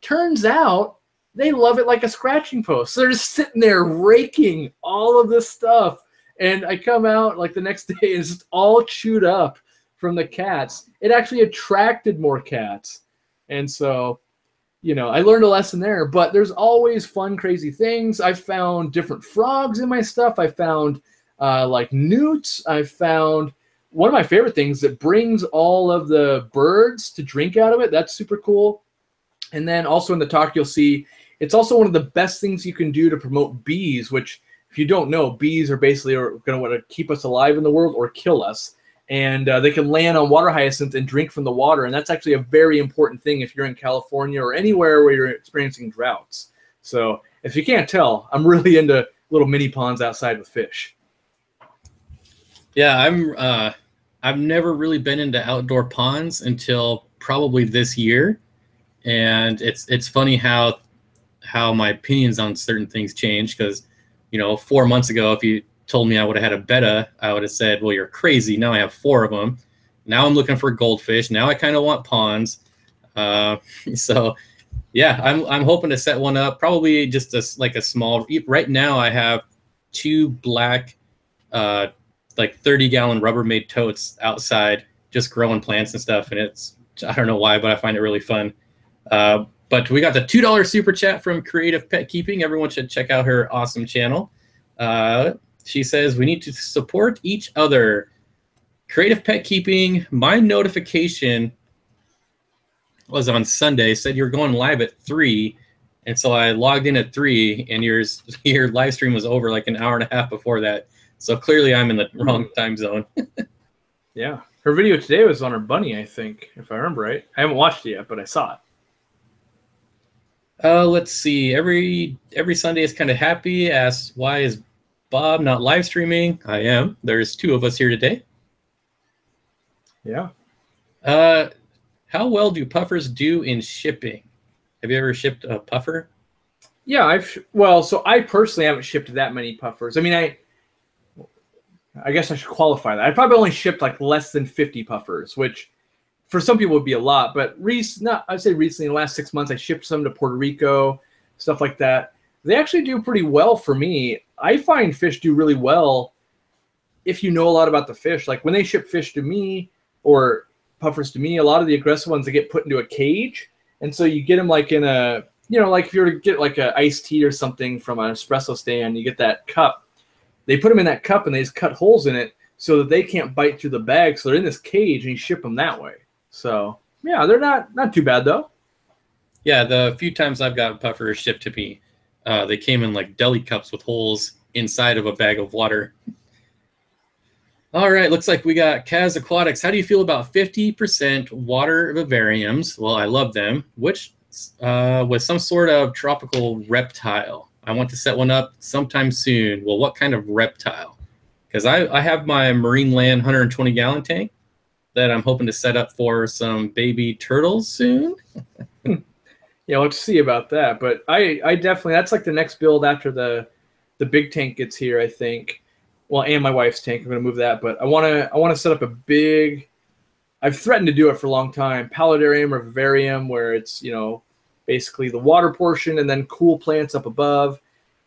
Turns out they love it like a scratching post. So they're just sitting there raking all of this stuff. And I come out like the next day, and it's just all chewed up from the cats. It actually attracted more cats. And so, I learned a lesson there. But there's always fun, crazy things. I found different frogs in my stuff. I found like newts. I found one of my favorite things that brings all of the birds to drink out of it. That's super cool. And then also in the talk, you'll see it's also one of the best things you can do to promote bees, which if you don't know, bees are basically going to want to keep us alive in the world or kill us. And they can land on water hyacinth and drink from the water. And that's actually a very important thing if you're in California or anywhere where you're experiencing droughts. So if you can't tell, I'm really into little mini ponds outside with fish. Yeah, I've never really been into outdoor ponds until probably this year. And it's funny how my opinions on certain things change, because 4 months ago, if you told me I would have had a betta, I would have said, well, you're crazy. Now I have 4 of them. Now I'm looking for goldfish. Now I kind of want ponds. So yeah, I'm hoping to set one up, probably just like a small. Right now I have 2 black like 30-gallon Rubbermaid totes outside just growing plants and stuff, and I don't know why, but I find it really fun. But we got the $2 super chat from Creative Pet Keeping. Everyone should check out her awesome channel. She says, we need to support each other. Creative Pet Keeping, my notification was on Sunday, said you're going live at 3. And so I logged in at 3, and your live stream was over like an hour and a half before that. So clearly I'm in the wrong time zone. Yeah. Her video today was on her bunny, I think, if I remember right. I haven't watched it yet, but I saw it. Let's see. Every Sunday is kind of happy. Asks, why is Bob not live streaming? I am. There's 2 of us here today. Yeah. How well do puffers do in shipping? Have you ever shipped a puffer? Yeah, so I personally haven't shipped that many puffers. I mean, I guess I should qualify that. I probably only shipped like less than 50 puffers, which for some people would be a lot. But I'd say recently, in the last 6 months, I shipped some to Puerto Rico, stuff like that. They actually do pretty well for me. I find fish do really well if you know a lot about the fish. Like when they ship fish to me or puffers to me, a lot of the aggressive ones, they get put into a cage. And so you get them like in a, like if you were to get like an iced tea or something from an espresso stand, you get that cup. They put them in that cup and they just cut holes in it so that they can't bite through the bag. So they're in this cage and you ship them that way. So yeah, they're not too bad though. Yeah, the few times I've got puffers shipped to me, they came in like deli cups with holes inside of a bag of water. All right, looks like we got Kaz Aquatics. How do you feel about 50% water vivariums? Well, I love them. Which with some sort of tropical reptile. I want to set one up sometime soon. Well, what kind of reptile? Because I have my Marine Land 120-gallon tank that I'm hoping to set up for some baby turtles soon. Yeah, let's see about that. But I definitely, that's like the next build after the big tank gets here, I think. Well, and my wife's tank. I'm going to move that. But I want to set up a big, I've threatened to do it for a long time, paludarium or vivarium where it's, basically the water portion and then cool plants up above.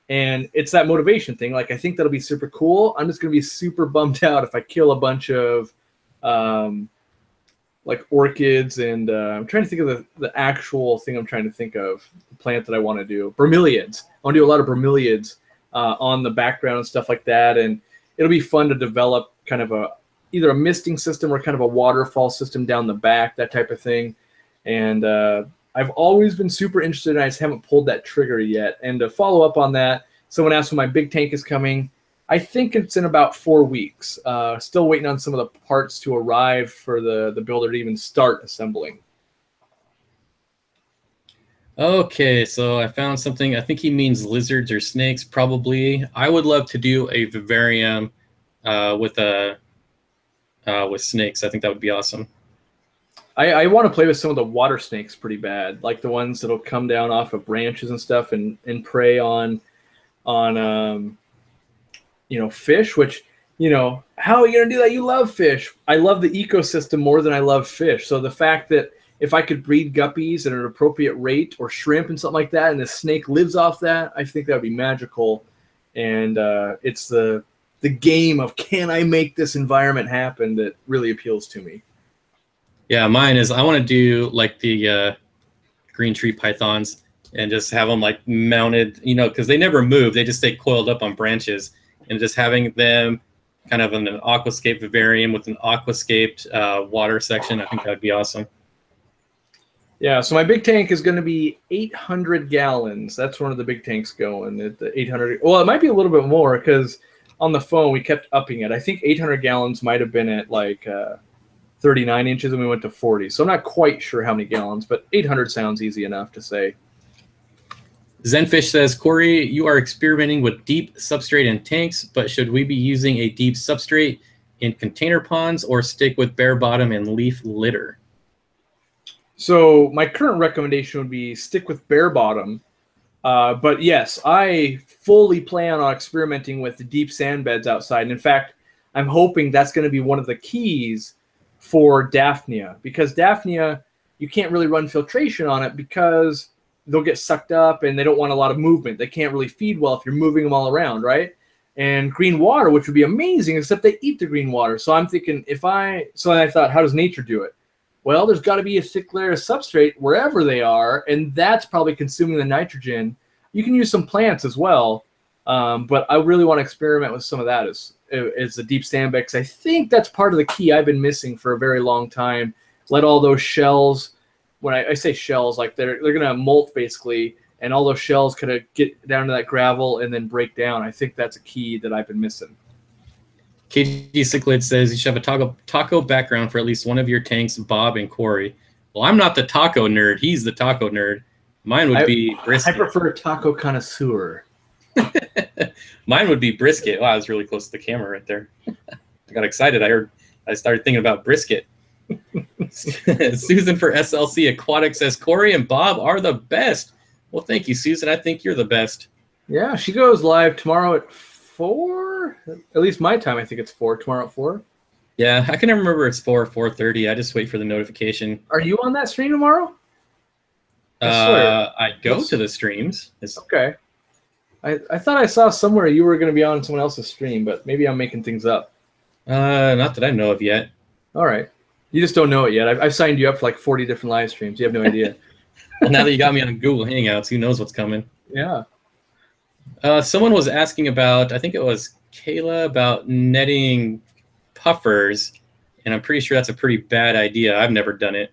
And it's that motivation thing. Like, I think that'll be super cool. I'm just going to be super bummed out if I kill a bunch of like orchids, and I'm trying to think of the actual thing I'm trying to think of, the plant that I want to do. Bromeliads. I want to do a lot of bromeliads on the background and stuff like that, and it'll be fun to develop kind of either a misting system or kind of a waterfall system down the back, that type of thing. And I've always been super interested, and I just haven't pulled that trigger yet. And to follow up on that, someone asked when my big tank is coming. I think it's in about 4 weeks. Still waiting on some of the parts to arrive for the builder to even start assembling. Okay, so I found something. I think he means lizards or snakes, probably. I would love to do a vivarium with snakes. I think that would be awesome. I want to play with some of the water snakes pretty bad, like the ones that'll come down off of branches and stuff and prey on you know, fish, which, you know, how are you going to do that? You love fish. I love the ecosystem more than I love fish. So the fact that if I could breed guppies at an appropriate rate, or shrimp and something like that, and the snake lives off that, I think that would be magical. And it's the game of, can I make this environment happen, that really appeals to me. Yeah, mine is, I want to do like the green tree pythons and just have them like mounted, you know, because they never move. They just stay coiled up on branches. And just having them kind of in an aquascape vivarium with an aquascaped water section, I think that would be awesome. Yeah, so my big tank is going to be 800 gallons. That's one of the big tanks going at the 800. Well, it might be a little bit more, because on the phone we kept upping it. I think 800 gallons might have been at like 39 inches, and we went to 40. So I'm not quite sure how many gallons, but 800 sounds easy enough to say. Zenfish says, Cory, you are experimenting with deep substrate in tanks, but should we be using a deep substrate in container ponds, or stick with bare bottom and leaf litter? So my current recommendation would be stick with bare bottom. But yes, I fully plan on experimenting with the deep sand beds outside. And in fact, I'm hoping that's going to be one of the keys for Daphnia, because Daphnia, you can't really run filtration on it because they'll get sucked up and they don't want a lot of movement. They can't really feed well if you're moving them all around, right? And green water, which would be amazing, except they eat the green water. So I'm thinking, so I thought, how does nature do it? Well, there's got to be a thick layer of substrate wherever they are, and that's probably consuming the nitrogen. You can use some plants as well, but I really want to experiment with some of that as the deep sand bed, because I think that's part of the key I've been missing for a very long time. Let all those shells, when I say shells, like they're going to molt basically, and all those shells kind of get down to that gravel and then break down. I think that's a key that I've been missing. KG Cichlid says you should have a taco background for at least one of your tanks, Bob and Cory. Well, I'm not the taco nerd. He's the taco nerd. Mine would be brisket. I prefer taco connoisseur. Mine would be brisket. Wow, I was really close to the camera right there. I got excited. I started thinking about brisket. Susan for SLC Aquatics says, Cory and Bob are the best. Well, thank you, Susan. I think you're the best. Yeah, she goes live tomorrow at 4. At least my time, I think it's 4. Tomorrow at 4. Yeah, I can never remember it's 4 or 4:30. I just wait for the notification. Are you on that stream tomorrow? I go to the streams. Okay. I thought I saw somewhere you were going to be on someone else's stream, but maybe I'm making things up. Not that I know of yet. All right. You just don't know it yet. I've signed you up for like 40 different live streams. You have no idea. Well, now that you got me on Google Hangouts, who knows what's coming? Yeah. Someone was asking about, I think it was Kayla, about netting puffers, and I'm pretty sure that's a pretty bad idea. I've never done it.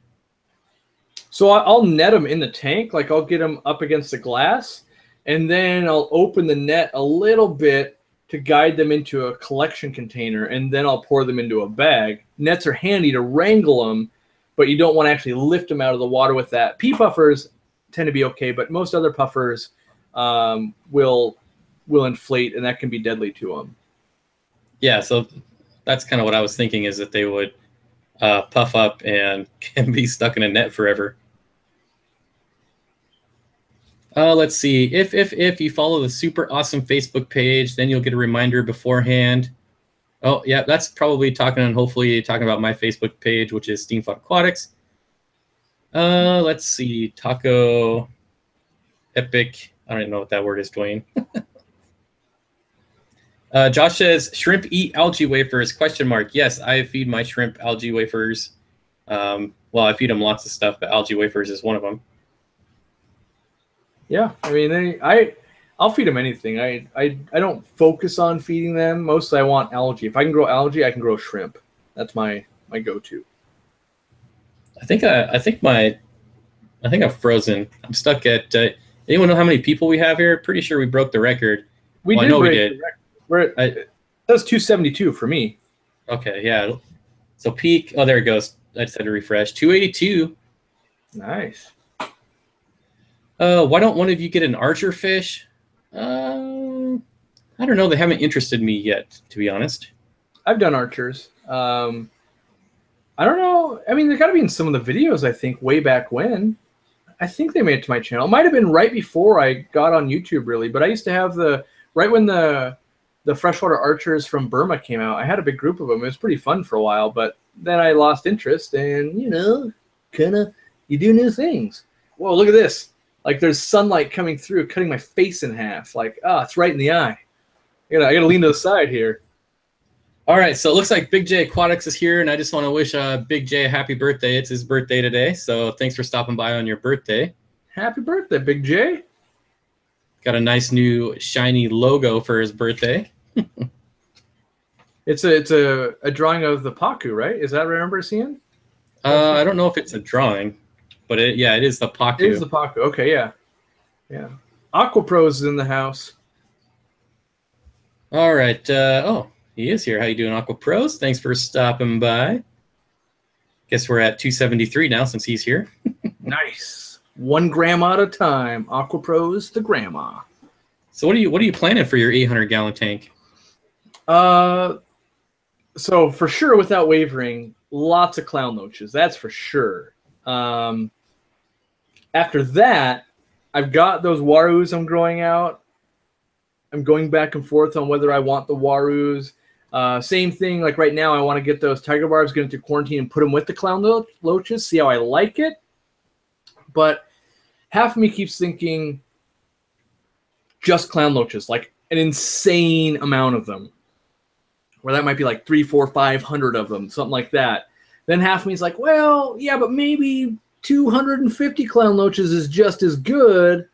So I'll net them in the tank. Like, I'll get them up against the glass, and then I'll open the net a little bit to guide them into a collection container, and then I'll pour them into a bag. Nets are handy to wrangle them, but you don't want to actually lift them out of the water with that. Pea puffers tend to be okay, but most other puffers will inflate, and that can be deadly to them. Yeah, so that's kind of what I was thinking, is that they would puff up and can be stuck in a net forever. Let's see. If you follow the super awesome Facebook page, then you'll get a reminder beforehand. Oh, yeah, that's probably hopefully talking about my Facebook page, which is Steenfott Aquatics. Let's see. Taco Epic. I don't even know what that word is, Dwayne. Josh says, shrimp eat algae wafers, question mark. Yes, I feed my shrimp algae wafers. Well, I feed them lots of stuff, but algae wafers is one of them. Yeah, I mean, I'll feed them anything. I don't focus on feeding them. Mostly I want algae. If I can grow algae, I can grow shrimp. That's my go-to. I think I'm frozen. I'm stuck at. Anyone know how many people we have here? Pretty sure we broke the record. We did. We did. We're at, it says 272 for me. Okay, yeah. So peak. Oh, there it goes. I just had to refresh. 282. Nice. Why don't one of you get an archer fish? I don't know. They haven't interested me yet, to be honest. I've done archers. I don't know. I mean, they got to be in some of the videos, I think, way back when. I think they made it to my channel. It might have been right before I got on YouTube, really. But I used to have right when the freshwater archers from Burma came out, I had a big group of them. It was pretty fun for a while. But then I lost interest and, you do new things. Whoa, look at this. Like there's sunlight coming through, cutting my face in half. Like, it's right in the eye. I gotta lean to the side here. All right, so it looks like Big J Aquatics is here, and I just want to wish Big J a happy birthday. It's his birthday today, so thanks for stopping by on your birthday. Happy birthday, Big J. Got a nice new shiny logo for his birthday. It's a drawing of the Paku, right? Is that what I remember seeing? I don't know if it's a drawing, but it is the Paku. It is the Paku. Okay, yeah. Yeah. Aqua Pros is in the house. All right. Oh, he is here. How you doing, Aqua Pros? Thanks for stopping by. Guess we're at 273 now since he's here. Nice. 1 grandma at a time. Aqua Pros to grandma. So what are you planning for your 800-gallon tank? So for sure, without wavering, lots of clown loaches. That's for sure. After that, I've got those warus I'm growing out. I'm going back and forth on whether I want the warus. Same thing, like right now, I want to get those tiger barbs, get into quarantine, and put them with the clown loaches, see how I like it. But half of me keeps thinking just clown loaches, like an insane amount of them. Where that might be like 300, 400, 500 of them, something like that. Then half of me is like, well, yeah, but maybe 250 clown loaches is just as good,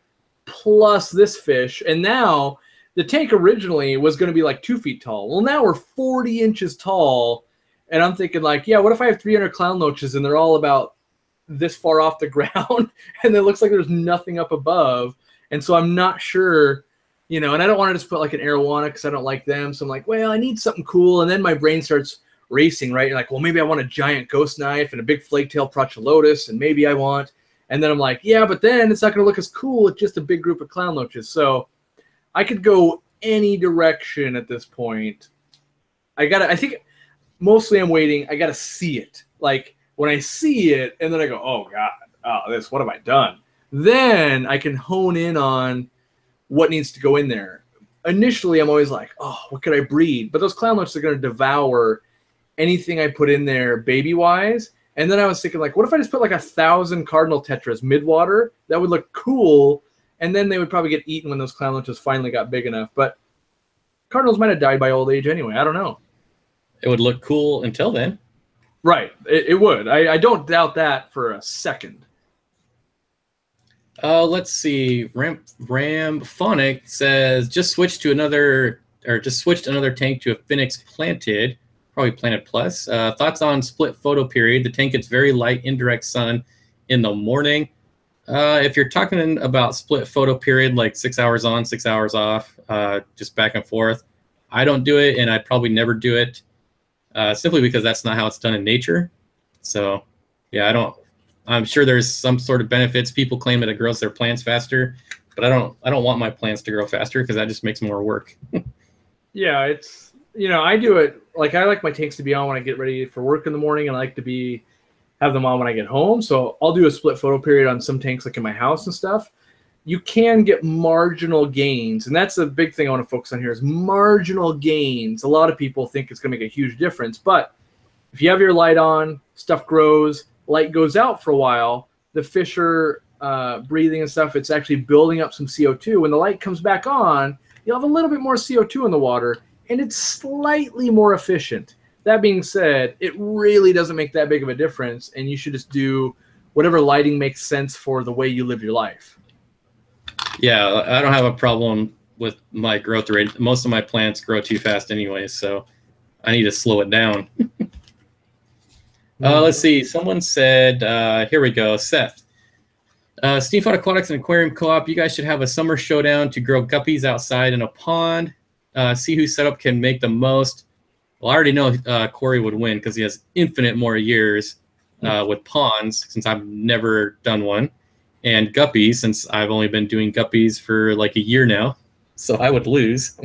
plus this fish. And now the tank originally was going to be like 2 feet tall. Well, now we're 40 inches tall. And I'm thinking like, yeah, what if I have 300 clown loaches and they're all about this far off the ground and it looks like there's nothing up above. And so I'm not sure, and I don't want to just put like an arowana because I don't like them. So I'm like, well, I need something cool. And then my brain starts racing, right? You're like, well, maybe I want a giant ghost knife and a big flake-tailed Procholotus, and maybe I want. And then I'm like, yeah, but then it's not going to look as cool with just a big group of clown loaches. So I could go any direction at this point. I think mostly I'm waiting. I got to see it. Like when I see it, and then I go, oh God, what have I done? Then I can hone in on what needs to go in there. Initially, I'm always like, oh, what could I breed? But those clown loaches are going to devour anything I put in there baby-wise. And then I was thinking, like, what if I just put like 1,000 cardinal tetras mid-water? That would look cool. And then they would probably get eaten when those clown loaches finally got big enough. But cardinals might have died by old age anyway. I don't know. It would look cool until then. Right. It would. I don't doubt that for a second. Let's see. Ramphonic says just switched another tank to a Phoenix planted, probably planted plus. Thoughts on split photo period? The tank gets very light indirect sun in the morning. If you're talking about split photo period, like 6 hours on, 6 hours off, just back and forth, I don't do it, and I'd probably never do it, simply because that's not how it's done in nature. So, yeah, I'm sure there's some sort of benefits. People claim that it grows their plants faster, but I don't want my plants to grow faster because that just makes more work. Yeah, it's I do it like I like my tanks to be on when I get ready for work in the morning, and I like to have them on when I get home. So I'll do a split photo period on some tanks like in my house and stuff. You can get marginal gains, and that's a big thing I want to focus on here is marginal gains. A lot of people think it's going to make a huge difference, but if you have your light on, stuff grows. Light goes out for a while, the fish are breathing and stuff. It's actually building up some CO2. When the light comes back on, you'll have a little bit more CO2 in the water. and it's slightly more efficient. That being said, it really doesn't make that big of a difference, and you should just do whatever lighting makes sense for the way you live your life. Yeah, I don't have a problem with my growth rate. Most of my plants grow too fast anyway, so I need to slow it down. Let's see. Someone said, here we go, Seth. Steenfott Aquatics and Aquarium Co-op, you guys should have a summer showdown to grow guppies outside in a pond. See whose setup can make the most. Well, I already know Cory would win because he has infinite more years with ponds, since I've never done one, and guppies, since I've only been doing guppies for like a year now. So I would lose.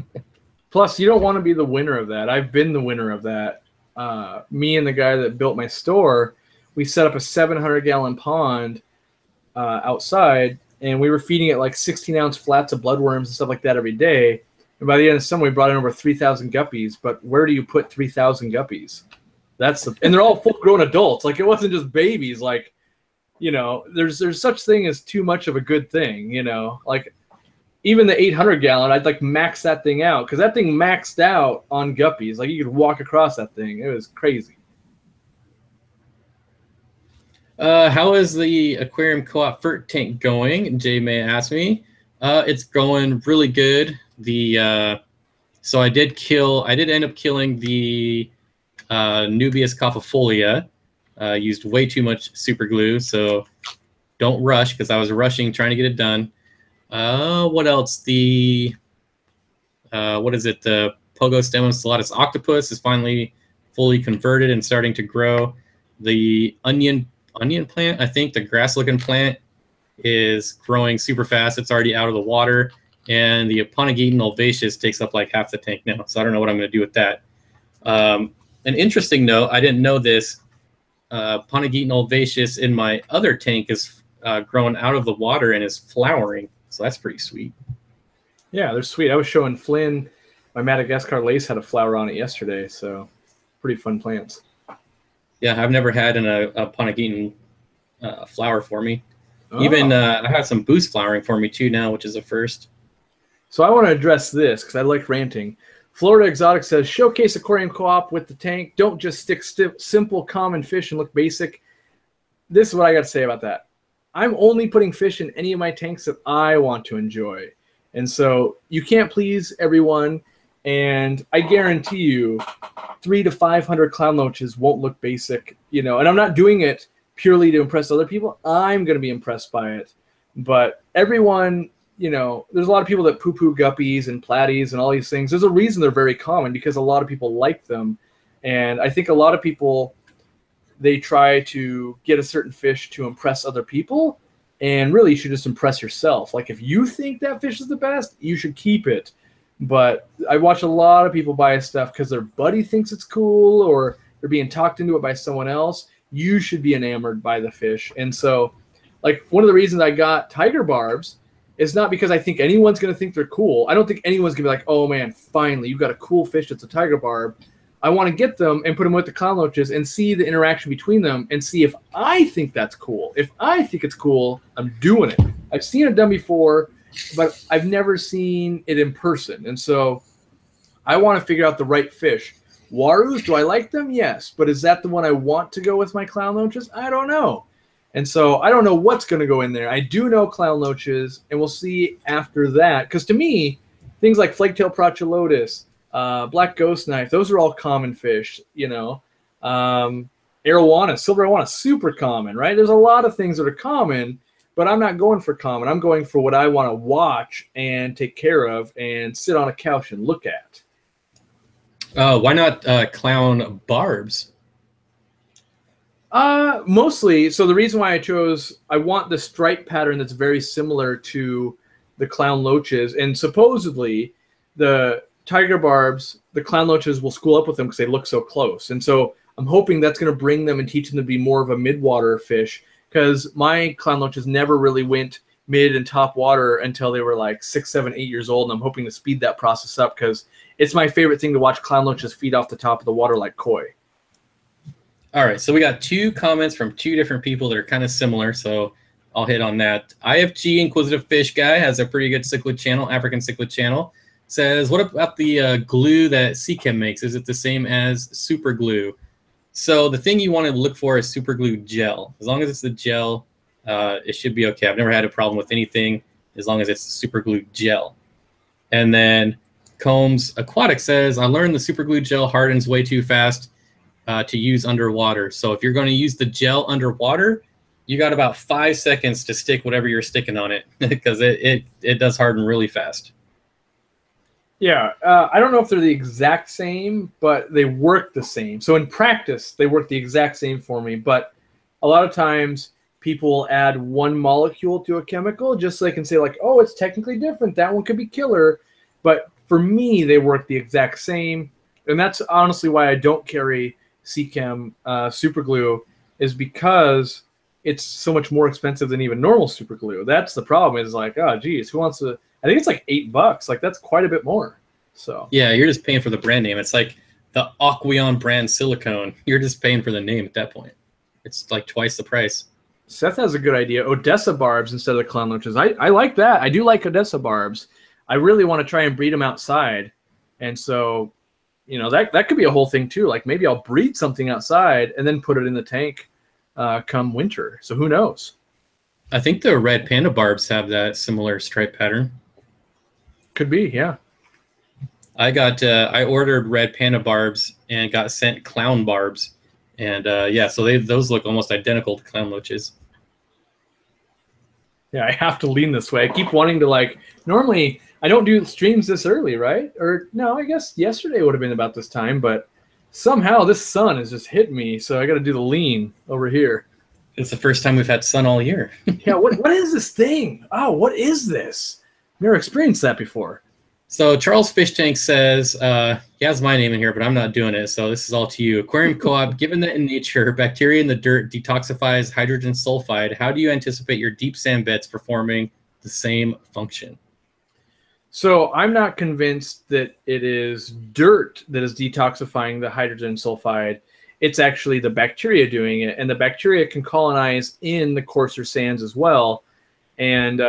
Plus, you don't want to be the winner of that. I've been the winner of that. Me and the guy that built my store, we set up a 700-gallon pond outside, and we were feeding it like 16-ounce flats of bloodworms and stuff like that every day. And by the end of summer, we brought in over 3,000 guppies. But where do you put 3,000 guppies? And they're all full-grown adults. Like, it wasn't just babies. Like, you know, there's such thing as too much of a good thing. You know, like even the 800-gallon, I'd like max that thing out, because that thing maxed out on guppies. Like, you could walk across that thing. It was crazy. How is the Aquarium Co-op FERT tank going? Jay May asked me. It's going really good. So I did end up killing the Nubius coppifolia. Used way too much super glue, so don't rush, because I was rushing trying to get it done. What else? What is it? The Pogostemon stellatus octopus is finally fully converted and starting to grow. The onion plant, I think the grass-looking plant, is growing super fast. It's already out of the water. And the Ponegeton alvaceus takes up like half the tank now. So I don't know what I'm going to do with that. An interesting note, I didn't know this. Ponegeton alvaceus in my other tank is growing out of the water and is flowering. So that's pretty sweet. Yeah, they're sweet. I was showing Flynn my Madagascar lace had a flower on it yesterday. So pretty fun plants. Yeah, I've never had a Ponegeton flower for me. Oh. Even I have some boost flowering for me too now, which is a first. So I want to address this because I like ranting. Florida Exotic says, showcase Aquarium Co-op with the tank. Don't just stick simple, common fish and look basic. This is what I got to say about that. I'm only putting fish in any of my tanks that I want to enjoy. And so you can't please everyone. And I guarantee you 300 to 500 clown loaches won't look basic, you know, and I'm not doing it purely to impress other people. I'm going to be impressed by it. But everyone, you know, there's a lot of people that poo-poo guppies and platies and all these things. There's a reason they're very common, because a lot of people like them. And I think a lot of people, they try to get a certain fish to impress other people. And really, you should just impress yourself. Like, if you think that fish is the best, you should keep it. But I watch a lot of people buy stuff because their buddy thinks it's cool, or they're being talked into it by someone else. You should be enamored by the fish. And so, like, one of the reasons I got tiger barbs is not because I think anyone's going to think they're cool. I don't think anyone's going to be like, oh, man, finally, you've got a cool fish that's a tiger barb. I want to get them and put them with the clown loaches and see the interaction between them and see if I think that's cool. If I think it's cool, I'm doing it. I've seen it done before, but I've never seen it in person. And so I want to figure out the right fish. Warus, do I like them? Yes. But is that the one I want to go with my clown loaches? I don't know. And so I don't know what's going to go in there. I do know clown loaches, and we'll see after that. Because to me, things like flagtail Prochulotus, black ghost knife, those are all common fish, you know. Arowana, silver arowana, super common, right? There's a lot of things that are common, but I'm not going for common. I'm going for what I want to watch and take care of and sit on a couch and look at. Why not clown barbs? Mostly. So the reason why I want the stripe pattern that's very similar to the clown loaches. And supposedly the tiger barbs, the clown loaches will school up with them because they look so close. And so I'm hoping that's going to bring them and teach them to be more of a mid-water fish, because my clown loaches never really went mid and top water until they were like 6, 7, 8 years old. And I'm hoping to speed that process up, because it's my favorite thing to watch clown loaches feed off the top of the water like koi. All right, so we got 2 comments from 2 different people that are kind of similar, so I'll hit on that. IFG Inquisitive Fish Guy has a pretty good cichlid channel, African cichlid channel. says, what about the glue that Seachem makes? Is it the same as super glue? So the thing you want to look for is super glue gel. As long as it's the gel, it should be okay. I've never had a problem with anything as long as it's super glue gel. And then Combs Aquatics says, I learned the super glue gel hardens way too fast to use underwater. So if you're going to use the gel underwater, you got about 5 seconds to stick whatever you're sticking on it because it does harden really fast. Yeah, I don't know if they're the exact same, but they work the same. So in practice, they work the exact same for me. But a lot of times, people add one molecule to a chemical just so they can say, like, oh, it's technically different. That one could be killer. But for me, they work the exact same. And that's honestly why I don't carry Seachem super glue, is because it's so much more expensive than even normal super glue. That's the problem, is like, oh, geez, who wants to... I think it's like $8. Like, that's quite a bit more. So yeah, you're just paying for the brand name. It's like the Aquarium brand silicone. You're just paying for the name at that point. It's like twice the price. Seth has a good idea. Odessa barbs instead of the clown roaches. I like that. I do like Odessa barbs. I really want to try and breed them outside. And so, you know, that could be a whole thing too. Like maybe I'll breed something outside and then put it in the tank come winter. So who knows? I think the red panda barbs have that similar stripe pattern. Could be, yeah. I ordered red panda barbs and got sent clown barbs, and yeah, so those look almost identical to clown loaches. Yeah, I have to lean this way. I keep wanting to, like, normally I don't do streams this early, right? Or no, I guess yesterday would have been about this time, but somehow this sun has just hit me, so I got to do the lean over here. It's the first time we've had sun all year. Yeah, what is this thing? Oh, what is this? Never experienced that before. So Charles Fish Tank says, he has my name in here, but I'm not doing it, so this is all to you. Aquarium Co-op, given that in nature, bacteria in the dirt detoxifies hydrogen sulfide, how do you anticipate your deep sand beds performing the same function? So I'm not convinced that it is dirt that is detoxifying the hydrogen sulfide. It's actually the bacteria doing it, and the bacteria can colonize in the coarser sands as well. And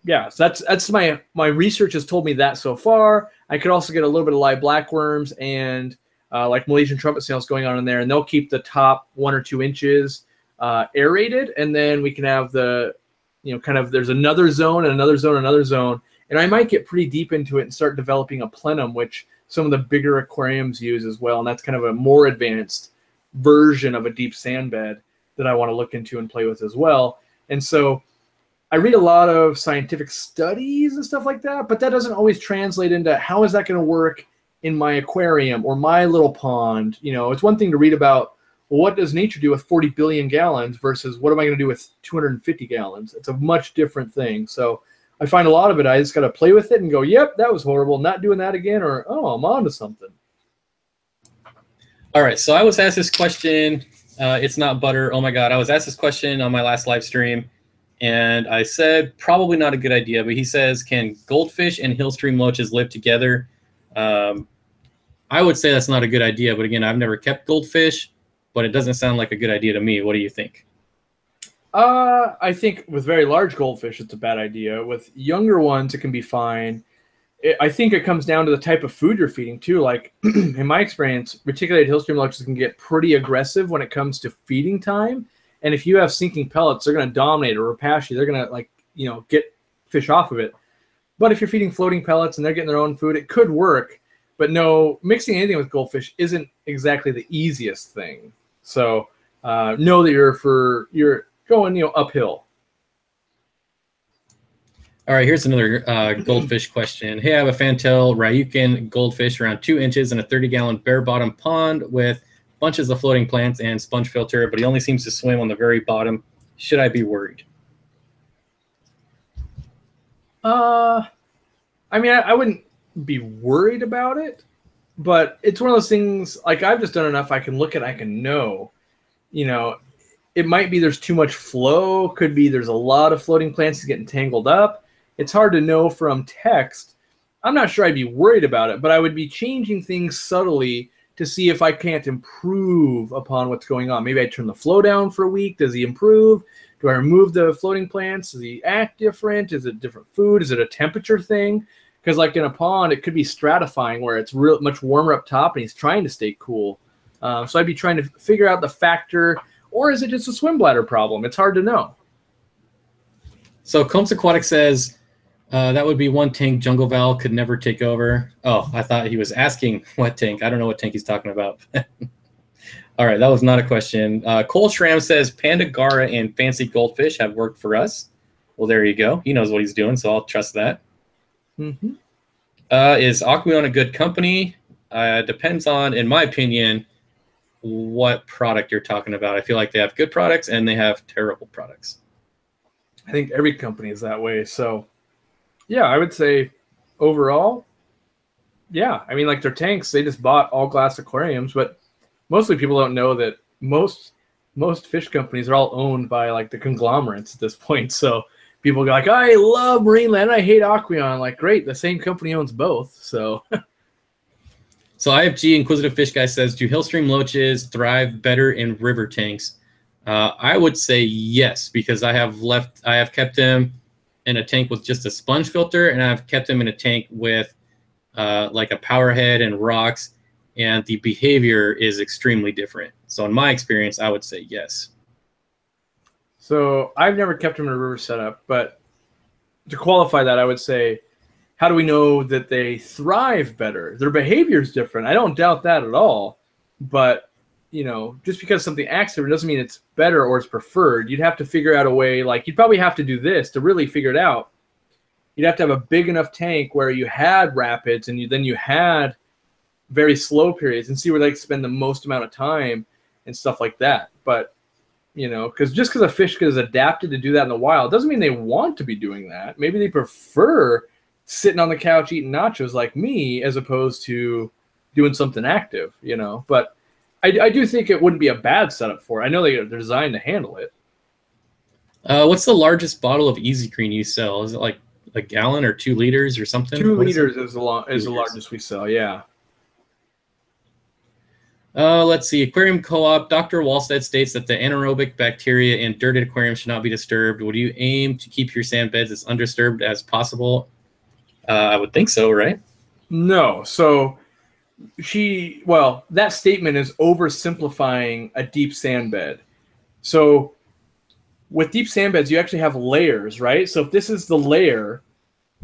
yeah, so that's my research has told me that so far. I could also get a little bit of live blackworms and like Malaysian trumpet snails going on in there, and they'll keep the top 1 or 2 inches aerated, and then we can have the, you know, kind of there's another zone and another zone, another zone, and I might get pretty deep into it and start developing a plenum, which some of the bigger aquariums use as well, and that's kind of a more advanced version of a deep sand bed that I want to look into and play with as well. And so I read a lot of scientific studies and stuff like that, but that doesn't always translate into how is that going to work in my aquarium or my little pond. You know, it's one thing to read about, well, what does nature do with 40 billion gallons versus what am I going to do with 250 gallons? It's a much different thing. So I find a lot of it, I just got to play with it and go, yep, that was horrible, not doing that again, or, oh, I'm on to something. All right, so I was asked this question. It's not butter. Oh, my God. I was asked this question on my last live stream. And I said, probably not a good idea, but he says, can goldfish and hill stream loaches live together? I would say that's not a good idea, but again, I've never kept goldfish, but it doesn't sound like a good idea to me. What do you think? I think with very large goldfish, it's a bad idea. With younger ones, it can be fine. I think it comes down to the type of food you're feeding too. Like in my experience, reticulated hill stream loaches can get pretty aggressive when it comes to feeding time. And if you have sinking pellets, they're going to dominate or rapace you. They're going to, like, you know, get fish off of it. But if you're feeding floating pellets and they're getting their own food, it could work. But no, mixing anything with goldfish isn't exactly the easiest thing. So know that you're going, you know, uphill. All right, here's another goldfish question. Hey, I have a fantail Ryukin goldfish around 2 inches in a 30-gallon bare-bottom pond with bunches of floating plants and sponge filter, but he only seems to swim on the very bottom. Should I be worried? I mean, I wouldn't be worried about it, but it's one of those things, like, I've just done enough. I can look at it, I can know, you know, it might be there's too much flow, could be there's a lot of floating plants getting tangled up. It's hard to know from text. I'm not sure I'd be worried about it, but I would be changing things subtly to see if I can't improve upon what's going on. Maybe I turn the flow down for a week. Does he improve? Do I remove the floating plants? Does he act different? Is it different food? Is it a temperature thing? Because like in a pond, it could be stratifying where it's real much warmer up top and he's trying to stay cool. So I'd be trying to figure out the factor, or is it just a swim bladder problem? It's hard to know. So Combs Aquatic says that would be one tank Jungle Val could never take over. Oh, I thought he was asking what tank. I don't know what tank he's talking about. All right, that was not a question. Cole Schramm says Panda Gara and Fancy Goldfish have worked for us. Well, there you go. He knows what he's doing, so I'll trust that. Mm-hmm. Is Aquarium a good company? Depends on, in my opinion, what product you're talking about. I feel like they have good products and they have terrible products. I think every company is that way. So, yeah, I would say overall, yeah. I mean, like their tanks, they just bought all glass aquariums, but mostly people don't know that most fish companies are all owned by like the conglomerates at this point. So people go like, I love Marineland, I hate Aquarium. Like, great, the same company owns both. So So IFG Inquisitive Fish Guy says, do Hillstream loaches thrive better in river tanks? I would say yes, because I have kept them in a tank with just a sponge filter, and I've kept them in a tank with like a power head and rocks, and the behavior is extremely different. So in my experience, I would say yes. So I've never kept them in a river setup, but to qualify that, I would say, how do we know that they thrive better? Their behavior is different. I don't doubt that at all. But, you know, just because something acts different doesn't mean it's better or it's preferred. You'd have to figure out a way, like you'd probably have to do this to really figure it out. You'd have to have a big enough tank where you had rapids and then you had very slow periods and see where they spend the most amount of time and stuff like that. But, you know, just because a fish is adapted to do that in the wild doesn't mean they want to be doing that. Maybe they prefer sitting on the couch eating nachos like me as opposed to doing something active, you know. But I do think it wouldn't be a bad setup for it. I know they're designed to handle it. What's the largest bottle of Easy Green you sell? Is it like a gallon or 2 liters or something? 2 liters is the largest we sell, yeah. Let's see. Aquarium Co-op. Dr. Wallstead states that the anaerobic bacteria in dirted aquariums should not be disturbed. Would you aim to keep your sand beds as undisturbed as possible? I would think so, right? No. So that statement is oversimplifying a deep sand bed. So with deep sand beds, you actually have layers, right? So if this is the layer,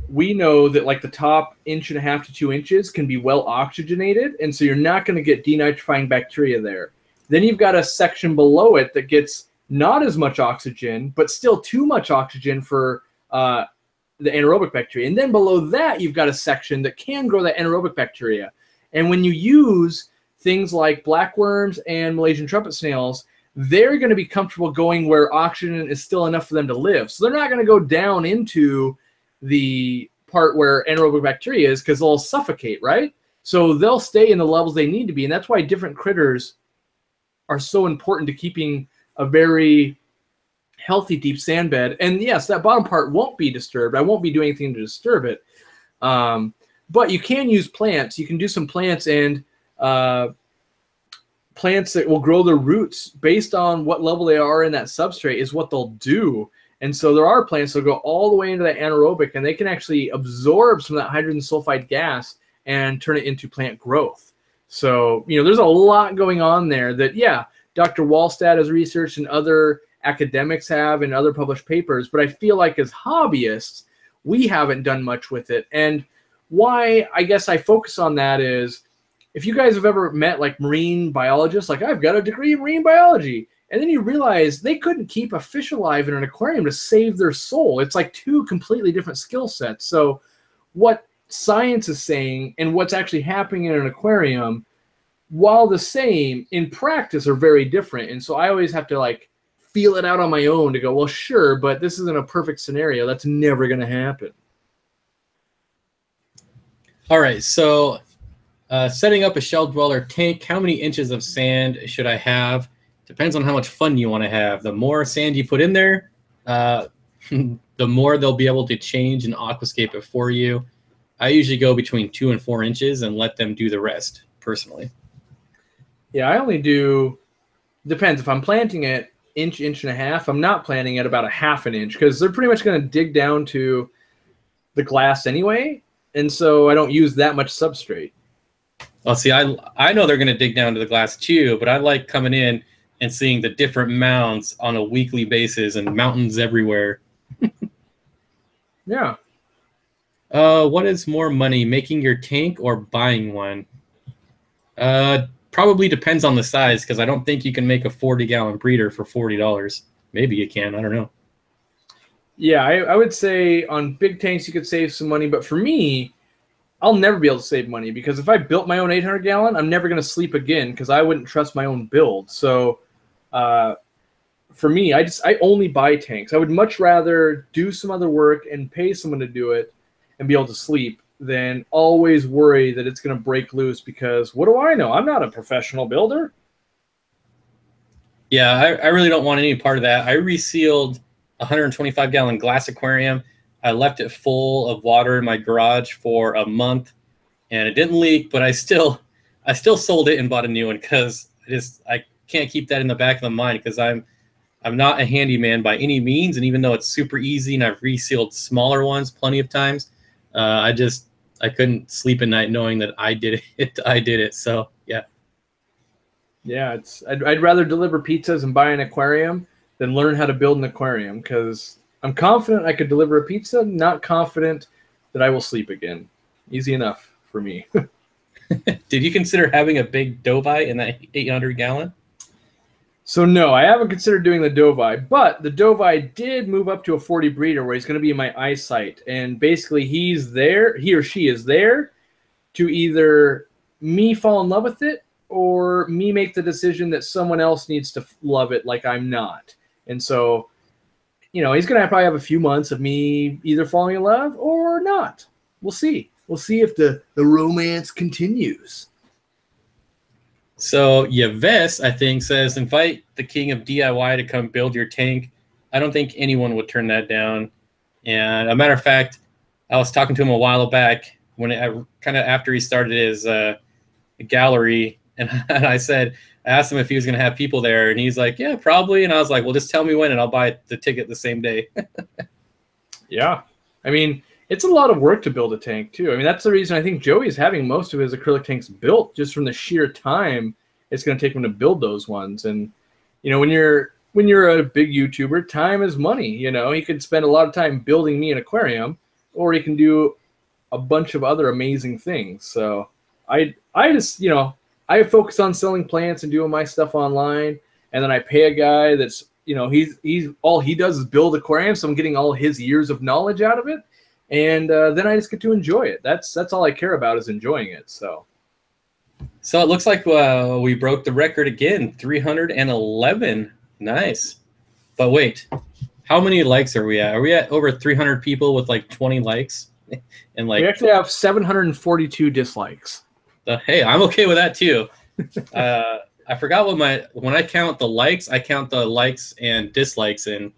we know that like the top 1.5 to 2 inches can be well oxygenated, and so you're not going to get denitrifying bacteria there. Then you've got a section below it that gets not as much oxygen, but still too much oxygen for the anaerobic bacteria. And then below that, you've got a section that can grow that anaerobic bacteria. And when you use things like blackworms and Malaysian trumpet snails, they're going to be comfortable going where oxygen is still enough for them to live. So they're not going to go down into the part where anaerobic bacteria is because they'll suffocate, right? So they'll stay in the levels they need to be. And that's why different critters are so important to keeping a very healthy deep sand bed. And yes, that bottom part won't be disturbed. I won't be doing anything to disturb it. But you can use plants. You can do some plants, and plants that will grow their roots based on what level they are in that substrate is what they'll do. And so there are plants that go all the way into that anaerobic, and they can actually absorb some of that hydrogen sulfide gas and turn it into plant growth. So, you know, there's a lot going on there that, yeah, Dr. Wallstad has researched and other academics have in other published papers, but I feel like as hobbyists, we haven't done much with it. And why I guess I focus on that is, if you guys have ever met like marine biologists, like I've got a degree in marine biology, and then you realize they couldn't keep a fish alive in an aquarium to save their soul. It's like 2 completely different skill sets. So what science is saying and what's actually happening in an aquarium, while the same, in practice are very different. And so I always have to like feel it out on my own to go, well, sure, but this isn't a perfect scenario. That's never going to happen. All right, so setting up a shell dweller tank, how many inches of sand should I have? Depends on how much fun you want to have. The more sand you put in there, the more they'll be able to change and aquascape it for you. I usually go between 2 and 4 inches and let them do the rest, personally. Yeah, I only do, depends. If I'm planting it, inch, inch and a half. I'm not planting at about a half an inch because they're pretty much going to dig down to the glass anyway. And so I don't use that much substrate. Well, see, I know they're going to dig down to the glass too, but I like coming in and seeing the different mounds on a weekly basis and mountains everywhere. Yeah. What is more money, making your tank or buying one? Probably depends on the size, because I don't think you can make a 40-gallon breeder for $40. Maybe you can. I don't know. Yeah, I would say on big tanks you could save some money, but for me, I'll never be able to save money because if I built my own 800-gallon, I'm never going to sleep again because I wouldn't trust my own build. So for me, I only buy tanks. I would much rather do some other work and pay someone to do it and be able to sleep than always worry that it's going to break loose because what do I know? I'm not a professional builder. Yeah, I really don't want any part of that. I resealed a 125-gallon glass aquarium. I left it full of water in my garage for a month, and it didn't leak. But I still sold it and bought a new one because I can't keep that in the back of the mind because I'm not a handyman by any means. And even though it's super easy and I've resealed smaller ones plenty of times, I couldn't sleep at night knowing that I did it. So yeah. Yeah, I'd rather deliver pizzas and buy an aquarium than learn how to build an aquarium because I'm confident I could deliver a pizza, not confident that I will sleep again. Easy enough for me. Did you consider having a big Dovi in that 800-gallon? So no, I haven't considered doing the Dovi, but the Dovi did move up to a 40 breeder where he's going to be in my eyesight. And basically he or she is there to either me fall in love with it or me make the decision that someone else needs to love it like I'm not. And so, he's going to probably have a few months of me either falling in love or not. We'll see. We'll see if the romance continues. So Yves, I think, says, invite the king of DIY to come build your tank. I don't think anyone would turn that down. And a matter of fact, I was talking to him a while back after he started his gallery, and I asked him if he was going to have people there, and he's like, yeah, probably. And I was like, well, just tell me when, and I'll buy the ticket the same day. Yeah. I mean, it's a lot of work to build a tank, too. I mean, that's the reason I think Joey's having most of his acrylic tanks built, just from the sheer time it's going to take him to build those ones. And, when you're a big YouTuber, time is money. He could spend a lot of time building me an aquarium, or he can do a bunch of other amazing things. So I just, I focus on selling plants and doing my stuff online, and then I pay a guy that's, he's all he does is build aquariums, so I'm getting all his years of knowledge out of it, and then I just get to enjoy it. That's all I care about is enjoying it. So it looks like we broke the record again, 311. Nice. But wait, how many likes are we at? Are we at over 300 people with like 20 likes? And we actually have 742 dislikes. Hey, I'm okay with that too. I forgot when I count the likes, I count the likes and dislikes, and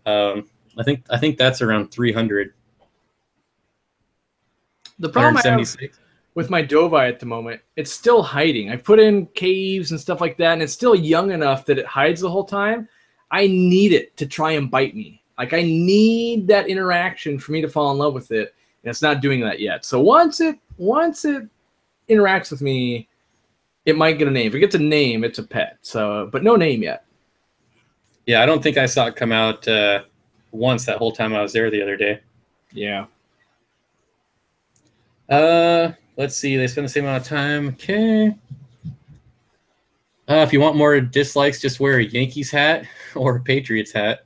I think that's around 300. The problem I have with my Dovi at the moment, it's still hiding. I put in caves and stuff like that, and it's still young enough that it hides the whole time. I need it to try and bite me. Like, I need that interaction for me to fall in love with it, and it's not doing that yet. So once it interacts with me, it might get a name. If it gets a name, it's a pet. So, but no name yet. Yeah, I don't think I saw it come out once that whole time I was there the other day. Yeah. Let's see. They spend the same amount of time. Okay. If you want more dislikes, just wear a Yankees hat or a Patriots hat.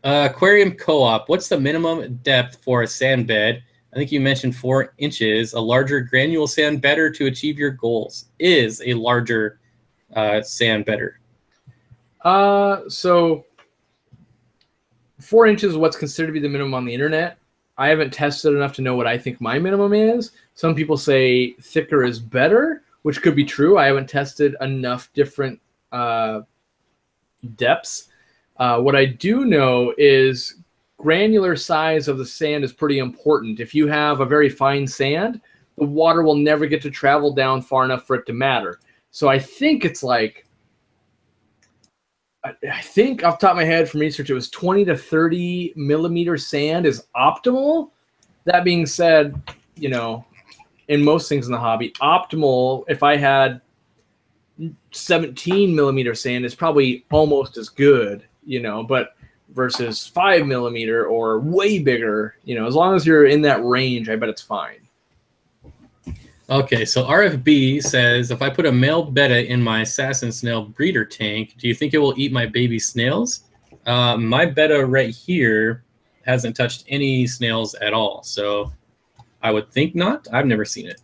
Aquarium Co-op. What's the minimum depth for a sand bed? I think you mentioned 4 inches. A larger granule sand better to achieve your goals? Is a larger sand better? So 4 inches is what's considered to be the minimum on the internet. I haven't tested enough to know what I think my minimum is. Some people say thicker is better, which could be true. I haven't tested enough different depths. What I do know is granular size of the sand is pretty important. If you have a very fine sand, the water will never get to travel down far enough for it to matter. So I think it's like I think off the top of my head from research, it was 20 to 30 millimeter sand is optimal. That being said, you know, in most things in the hobby, optimal, if I had 17 millimeter sand, is probably almost as good, you know, but versus 5 millimeter or way bigger, you know, as long as you're in that range, I bet it's fine. Okay, so RFB says, if I put a male betta in my assassin snail breeder tank, do you think it will eat my baby snails? My betta right here hasn't touched any snails at all, so I would think not. I've never seen it.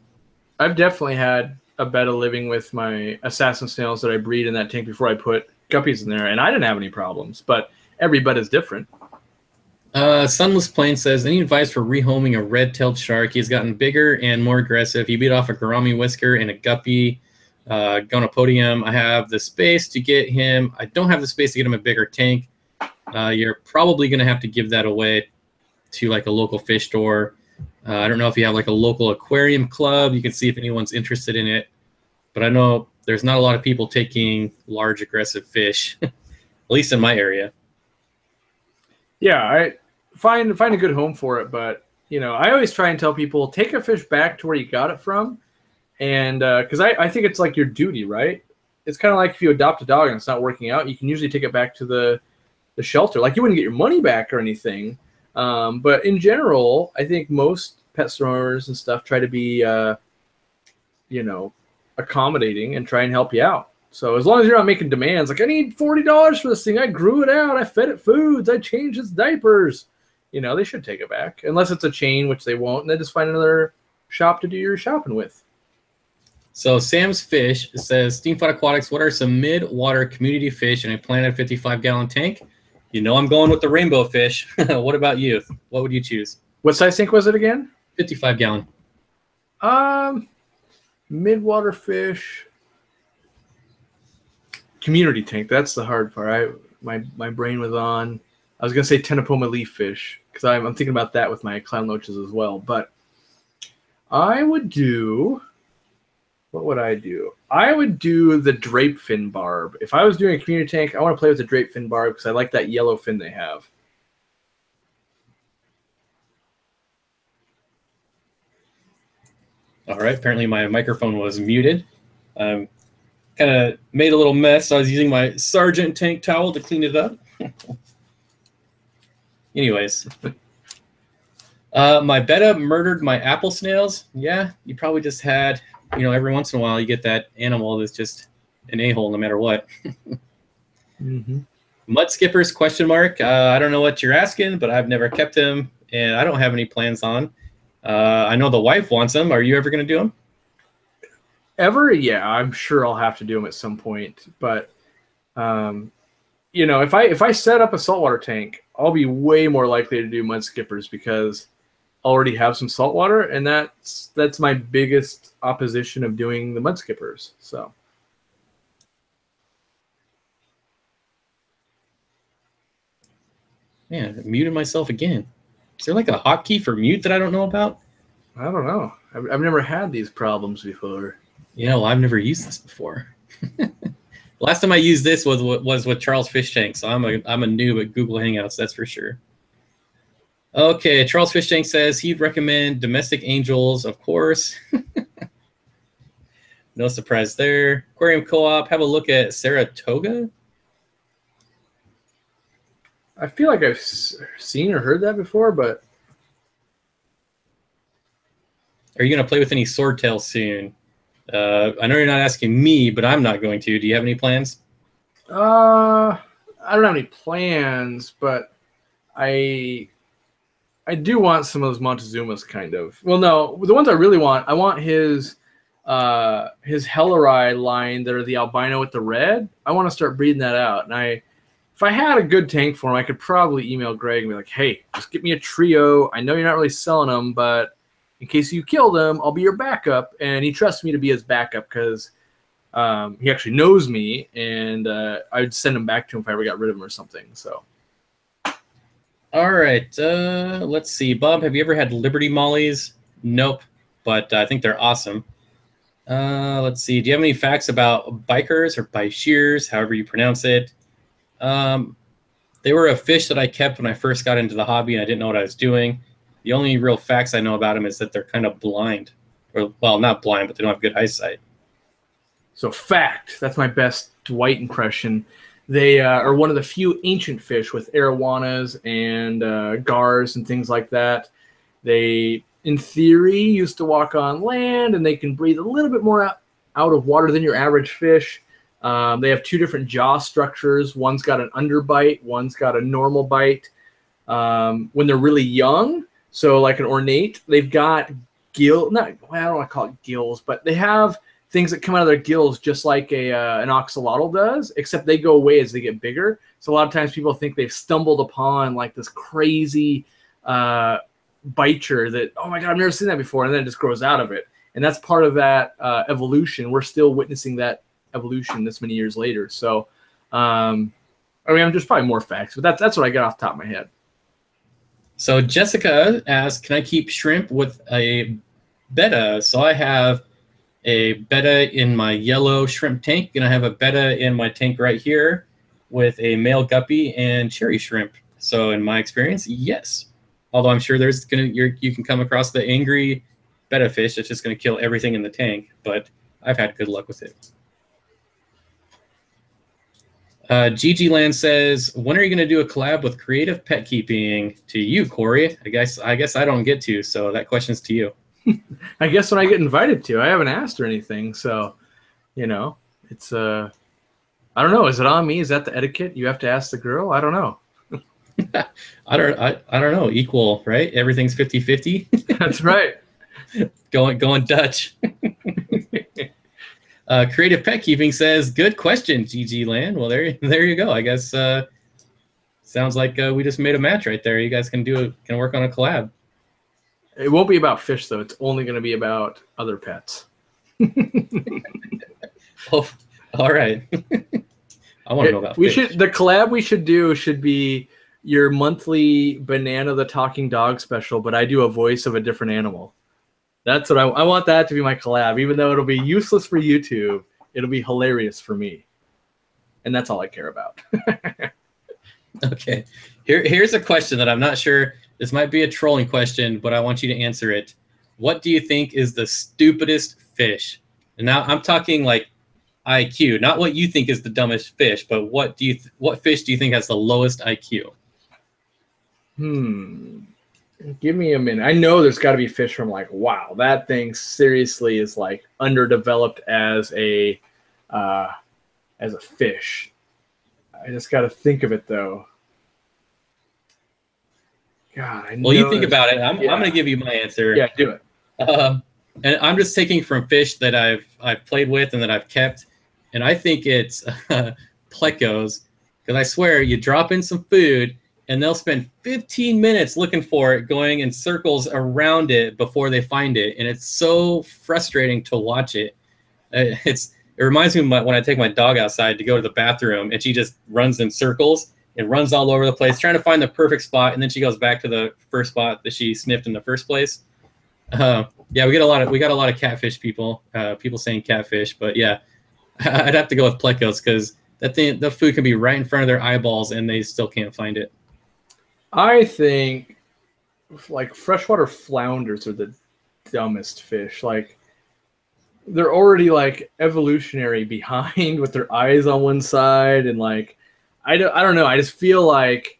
I've definitely had a betta living with my assassin snails that I breed in that tank before I put guppies in there, and I didn't have any problems, but every betta is different. Sunless Plain says, any advice for rehoming a red-tailed shark? He's gotten bigger and more aggressive. He beat off a gourami whisker and a guppy gonopodium. I have the space to get him. I don't have the space to get him a bigger tank. You're probably going to have to give that away to like a local fish store. I don't know if you have like a local aquarium club. You can see if anyone's interested in it. But I know there's not a lot of people taking large aggressive fish, at least in my area. Yeah, I find a good home for it, but you know, I always try and tell people take a fish back to where you got it from, and because I think it's like your duty, right? It's kind of like if you adopt a dog and it's not working out, you can usually take it back to the shelter. Like you wouldn't get your money back or anything, but in general, I think most pet store owners and stuff try to be, you know, accommodating and try and help you out. So as long as you're not making demands, like I need $40 for this thing, I grew it out, I fed it foods, I changed its diapers, you know, they should take it back. Unless it's a chain, which they won't, and they just find another shop to do your shopping with. So Sam's Fish says, Steenfott Aquatics, what are some mid-water community fish in a planted 55-gallon tank? You know I'm going with the rainbow fish. What about you? What would you choose? What size tank was it again? 55-gallon. Mid-water fish. Community tank. That's the hard part. My brain was on. I was gonna say Tenopoma leaf fish because I'm thinking about that with my clown loaches as well. But I would do. What would I do? I would do the drape fin barb. If I was doing a community tank, I want to play with the drape fin barb because I like that yellow fin they have. All right. Apparently my microphone was muted. Kind of made a little mess. I was using my Sergeant tank towel to clean it up. Anyways. My betta murdered my apple snails. Yeah, you probably just had, you know, every once in a while you get that animal that's just an a-hole no matter what. Mud skippers, question mark. I don't know what you're asking, but I've never kept him, and I don't have any plans on. I know the wife wants them. Are you ever going to do them? Ever? Yeah, I'm sure I'll have to do them at some point. But, you know, if I set up a saltwater tank, I'll be way more likely to do mud skippers because I already have some saltwater, and that's my biggest opposition of doing the mud skippers. So. Man, I muted myself again. Is there like a hotkey for mute that I don't know about? I don't know. I've never had these problems before. Yeah, well, I've never used this before. Last time I used this was with Charles Fish Tank, so I'm a noob at Google Hangouts, that's for sure. Okay, Charles Fish Tank says he'd recommend Domestic Angels, of course. No surprise there. Aquarium Co-op, have a look at Saratoga. I feel like I've seen or heard that before, but... Are you going to play with any swordtails soon? I know you're not asking me, but I'm not going to. Do you have any plans? I don't have any plans, but I do want some of those Montezumas, kind of. Well, no, the ones I really want, I want his Hellerai line that are the albino with the red. I want to start breeding that out. And if I had a good tank for him, I could probably email Greg and be like, hey, just get me a trio. I know you're not really selling them, but in case you kill them, I'll be your backup. And he trusts me to be his backup because he actually knows me, and I'd send him back to him if I ever got rid of him or something. So. All right. Let's see. Bob, have you ever had Liberty Mollies? Nope, but I think they're awesome. Let's see. Do you have any facts about bikers or byshears, however you pronounce it? They were a fish that I kept when I first got into the hobby, and I didn't know what I was doing. The only real facts I know about them is that they're kind of blind. Or, well, not blind, but they don't have good eyesight. So fact, that's my best Dwight impression. They are one of the few ancient fish with arowanas and gars and things like that. They, in theory, used to walk on land, and they can breathe a little bit more out of water than your average fish. They have two different jaw structures. One's got an underbite, one's got a normal bite. When they're really young, so like an ornate, they've got gill. Not, well, I don't want to call it gills, but they have things that come out of their gills just like an axolotl does, except they go away as they get bigger. So a lot of times people think they've stumbled upon like this crazy biture that, oh my God, I've never seen that before, and then it just grows out of it. And that's part of that evolution. We're still witnessing that evolution this many years later. So, I mean, there's probably more facts, but that's what I got off the top of my head. So Jessica asked, can I keep shrimp with a betta? So I have a betta in my yellow shrimp tank, and I have a betta in my tank right here with a male guppy and cherry shrimp. So in my experience, yes. Although I'm sure there's you can come across the angry betta fish that's just going to kill everything in the tank, but I've had good luck with it. Gigi Land says, when are you going to do a collab with Creative Pet Keeping? To you, Cory. I guess I don't get to, so that question's to you. I guess when I get invited to, I haven't asked or anything, so you know, it's I don't know. Is it on me? Is that the etiquette? You have to ask the girl? I don't know. I don't know. Equal, right? Everything's 50-50. That's right. Going Dutch. Creative Pet Keeping says, good question, GG Land. Well, there you go. I guess sounds like we just made a match right there. You guys can work on a collab. It won't be about fish, though. It's only going to be about other pets. Oh, all right. I want to know about fish. The collab we should do should be your monthly Banana the Talking Dog special, but I do a voice of a different animal. That's what I want that to be my collab. Even though it'll be useless for YouTube, it'll be hilarious for me. And that's all I care about. Okay. Here's a question that I'm not sure. This might be a trolling question, but I want you to answer it. What do you think is the stupidest fish? And now I'm talking like IQ, not what you think is the dumbest fish, but what fish do you think has the lowest IQ? Give me a minute. I know there's got to be fish from like, wow, that thing seriously is like underdeveloped as a fish. I just got to think of it though. God, I know. Well, you think about it. I'm going to give you my answer. Yeah, do it. And I'm just taking from fish that I've played with and that I've kept, and I think it's plecos, because I swear you drop in some food and they'll spend 15 minutes looking for it, going in circles around it before they find it, and it's so frustrating to watch it. It reminds me of when I take my dog outside to go to the bathroom, and she just runs in circles and runs all over the place trying to find the perfect spot, and then she goes back to the first spot that she sniffed in the first place. Yeah, we got a lot of catfish people saying catfish, but yeah, I'd have to go with plecos because the food can be right in front of their eyeballs and they still can't find it. I think like freshwater flounders are the dumbest fish. Like they're already like evolutionary behind with their eyes on one side, and like I don't know. I just feel like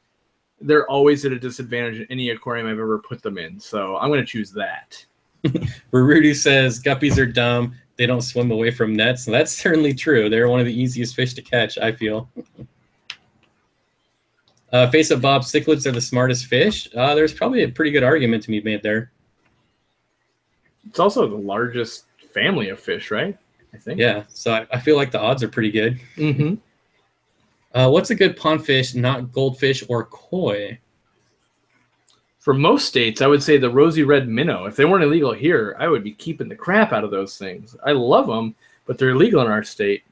they're always at a disadvantage in any aquarium I've ever put them in. So I'm going to choose that. Rudy says guppies are dumb. They don't swim away from nets. And that's certainly true. They're one of the easiest fish to catch, I feel. Face of Bob, cichlids are the smartest fish. There's probably a pretty good argument to be made there. It's also the largest family of fish, right? I think. Yeah, so I feel like the odds are pretty good. Mm-hmm. What's a good pond fish, not goldfish or koi? For most states, I would say the rosy red minnow. If they weren't illegal here, I would be keeping the crap out of those things. I love them, but they're illegal in our state.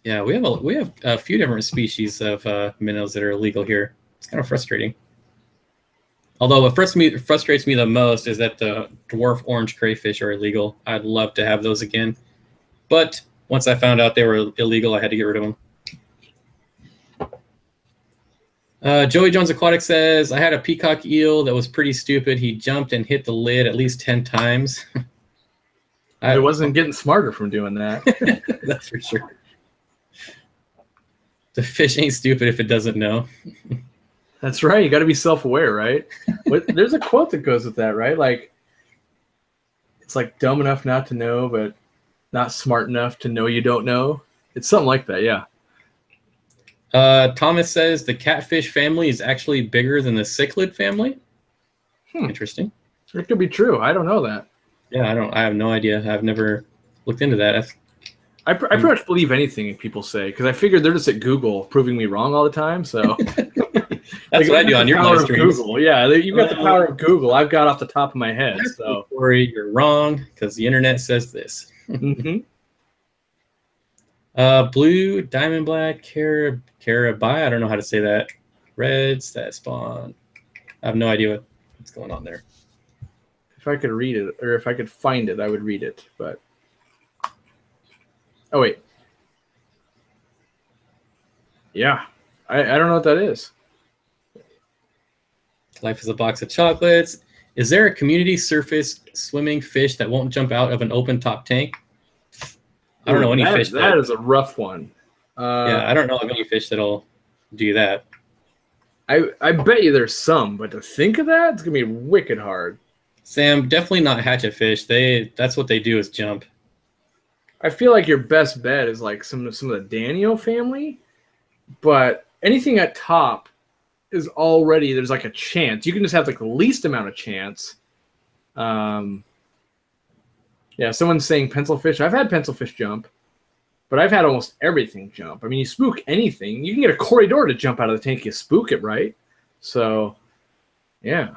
Yeah, we have a few different species of minnows that are illegal here. It's kind of frustrating. Although what frustrates me the most is that the dwarf orange crayfish are illegal. I'd love to have those again. But once I found out they were illegal, I had to get rid of them. Joey Jones Aquatics says, I had a peacock eel that was pretty stupid. He jumped and hit the lid at least 10 times. I wasn't getting smarter from doing that. That's for sure. The fish ain't stupid if it doesn't know. That's right. You got to be self-aware, right? There's a quote that goes with that, right? Like, it's like dumb enough not to know, but not smart enough to know you don't know. It's something like that, yeah. Thomas says the catfish family is actually bigger than the cichlid family. Interesting. It could be true. I don't know that. Yeah, I have no idea. I've never looked into that. I pretty much believe anything people say because I figured they're just at Google proving me wrong all the time. So that's what I do on your live streams. Google. Yeah, you've got the power of Google. I've got off the top of my head. So Cory, you're wrong because the internet says this. Blue, diamond black, carabai. I don't know how to say that. Reds that spawn. I have no idea what's going on there. If I could read it, or if I could find it, I would read it. But oh wait, yeah, I don't know what that is. Life is a box of chocolates. Is there a community surface swimming fish that won't jump out of an open top tank? I don't know any fish. That is a rough one. Yeah, I don't know of any fish that'll do that. I bet you there's some, but to think of that, it's gonna be wicked hard. Sam, definitely not hatchet fish. That's what they do is jump. I feel like your best bet is like some of the Daniel family, but anything at top is already there's like a chance. You can just have like the least amount of chance. Yeah, someone's saying pencilfish. I've had pencilfish jump, but I've had almost everything jump. I mean, you spook anything. You can get a Cory to jump out of the tank. You spook it, right? So, yeah.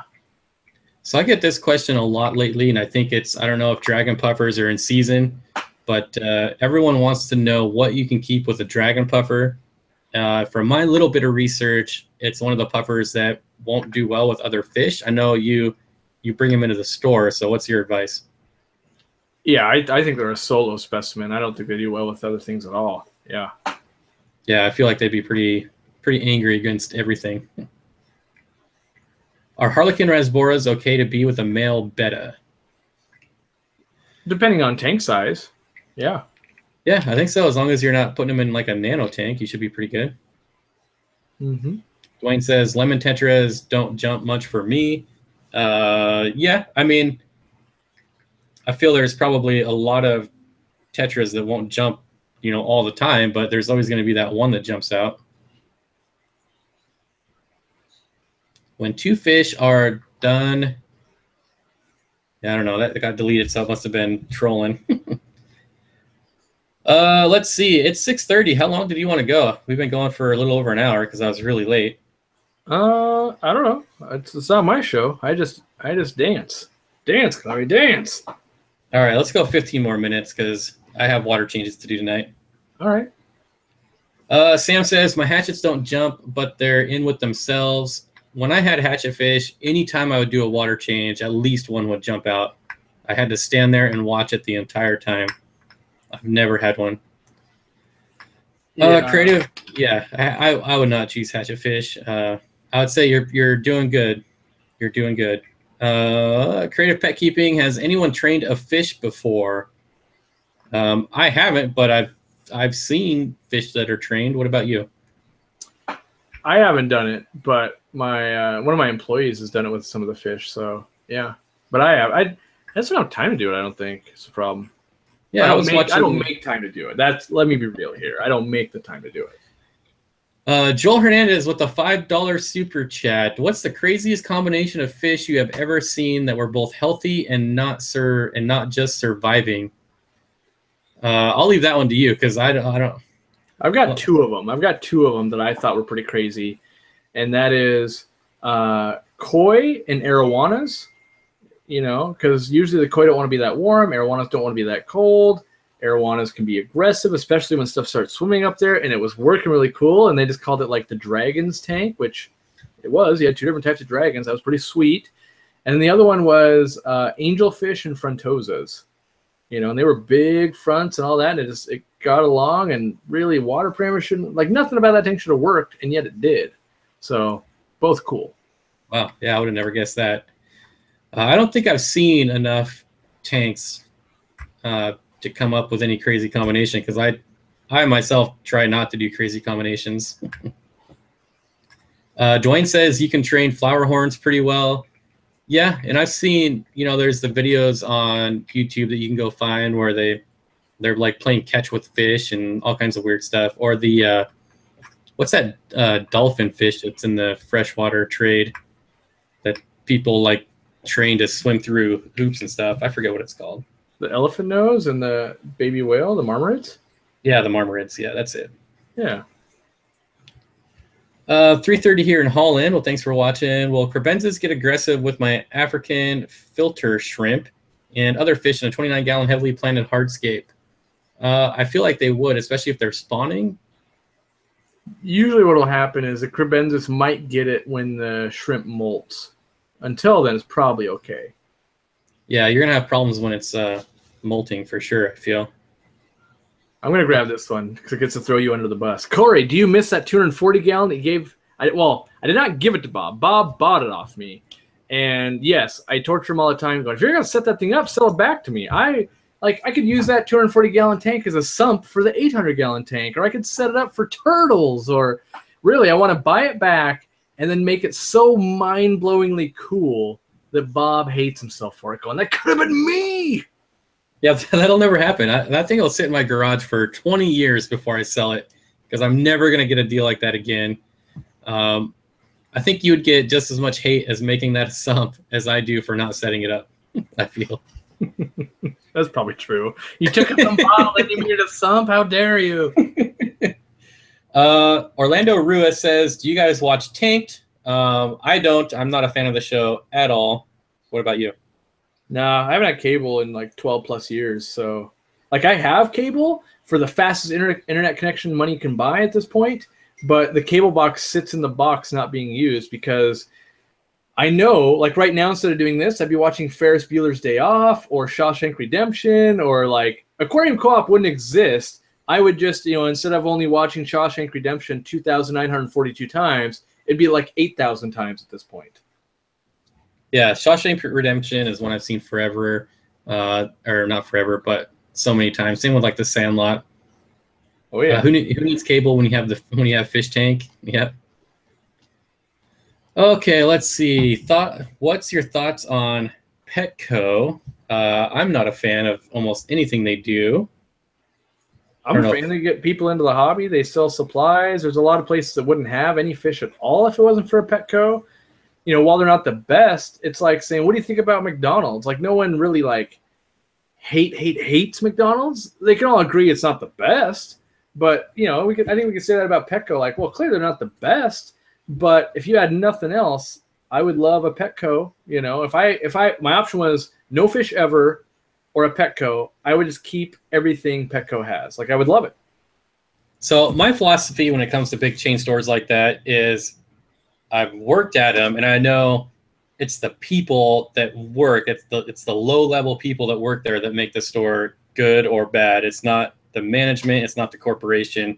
So I get this question a lot lately, and I think I don't know if dragon puffers are in season, but everyone wants to know what you can keep with a dragon puffer. From my little bit of research, it's one of the puffers that won't do well with other fish. I know you bring them into the store, so what's your advice? Yeah, I think they're a solo specimen. I don't think they do well with other things at all. Yeah. Yeah, I feel like they'd be pretty angry against everything. Are Harlequin rasboras okay to be with a male betta? Depending on tank size. Yeah. Yeah, I think so. As long as you're not putting them in like a nano tank, you should be pretty good. Dwayne says lemon tetras don't jump much for me. Yeah, I mean, I feel there's probably a lot of tetras that won't jump, all the time, but there's always going to be that one that jumps out. When two fish are done, yeah, I don't know, that got deleted, so it must have been trolling. Let's see. It's 6:30. How long did you want to go? We've been going for a little over an hour because I was really late. I don't know. It's not my show. I just dance. Dance, Chloe, dance. All right, let's go 15 more minutes because I have water changes to do tonight. All right. Sam says, my hatchets don't jump, but they're in with themselves. When I had hatchet fish, anytime I would do a water change, at least one would jump out. I had to stand there and watch it the entire time. I've never had one. Yeah. Creative, yeah, I would not choose hatchet fish. I would say you're doing good. You're doing good. Creative pet keeping. Has anyone trained a fish before? I haven't, but I've seen fish that are trained. What about you? I haven't done it, but my one of my employees has done it with some of the fish. So yeah, but I just don't have time to do it. I don't think it's a problem. Yeah, I don't make time to do it. Let me be real here. I don't make the time to do it. Joel Hernandez with the $5 super chat. What's the craziest combination of fish you have ever seen that were both healthy and not just surviving? I'll leave that one to you because I don't. I've got two of them. I've got two of them that I thought were pretty crazy, and that is koi and arowanas. Because usually the koi don't want to be that warm. Arowanas don't want to be that cold. Arowanas can be aggressive, especially when stuff starts swimming up there. And it was working really cool. And they just called it like the dragons tank, which it was. You had two different types of dragons. That was pretty sweet. And then the other one was angelfish and frontosas. And they were big fronts and all that. And it got along. And really, water parameters shouldn't, like, nothing about that tank should have worked. And yet it did. So both cool. Wow. Yeah, I would have never guessed that. I don't think I've seen enough tanks to come up with any crazy combination, because I myself try not to do crazy combinations. Dwayne says you can train flower horns pretty well. Yeah, and I've seen, there's the videos on YouTube that you can go find where they're like playing catch with fish and all kinds of weird stuff. Or the what's that dolphin fish that's in the freshwater trade that people like train to swim through hoops and stuff? I forget what it's called. The elephant nose and the baby whale, the marmorets? Yeah, the marmorets. Yeah, that's it. Yeah. 3:30 here in Holland. Well, thanks for watching. Will crabenzas get aggressive with my African filter shrimp and other fish in a 29-gallon heavily planted hardscape? I feel like they would, especially if they're spawning. Usually what will happen is the crabenzas might get it when the shrimp molts. Until then, it's probably okay. Yeah, you're going to have problems when it's molting for sure, I feel. I'm going to grab this one because it gets to throw you under the bus. Cory, do you miss that 240-gallon that you gave? Well, I did not give it to Bob. Bob bought it off me. And yes, I torture him all the time going, if you're going to set that thing up, sell it back to me. I could use that 240-gallon tank as a sump for the 800-gallon tank, or I could set it up for turtles, or really, I want to buy it back and then make it so mind-blowingly cool that Bob hates himself for it, going, that could have been me. Yeah, that'll never happen. That thing will sit in my garage for 20 years before I sell it, because I'm never going to get a deal like that again. I think you would get just as much hate as making that a sump as I do for not setting it up, I feel. That's probably true. You took it from bottle and you made it a sump? How dare you? Orlando Rua says, do you guys watch Tanked? I don't. I'm not a fan of the show at all. What about you? Nah, I haven't had cable in like 12 plus years. So, like, I have cable for the fastest internet connection money can buy at this point, but the cable box sits in the box not being used because I know, like right now, instead of doing this, I'd be watching Ferris Bueller's Day Off or Shawshank Redemption, or like Aquarium Co-op wouldn't exist. I would just, instead of only watching Shawshank Redemption 2,942 times, it'd be like 8,000 times at this point. Yeah, Shawshank Redemption is one I've seen forever, or not forever, but so many times. Same with like The Sandlot. Oh yeah. Who needs cable when you have Fish Tank? Yep. Okay, let's see. What's your thoughts on Petco? I'm not a fan of almost anything they do. I'm a fan to get people into the hobby. They sell supplies. There's a lot of places that wouldn't have any fish at all if it wasn't for a Petco. While they're not the best, it's like saying, what do you think about McDonald's? Like, no one really like hates McDonald's. They can all agree it's not the best, but I think we could say that about Petco. Like, well, clearly they're not the best, but if you had nothing else, I would love a Petco. If my option was no fish ever or a Petco, I would just keep everything Petco has. Like, I would love it. So my philosophy when it comes to big chain stores like that is, I've worked at them, and I know it's the people that work. It's the low-level people that work there that make the store good or bad. It's not the management. It's not the corporation.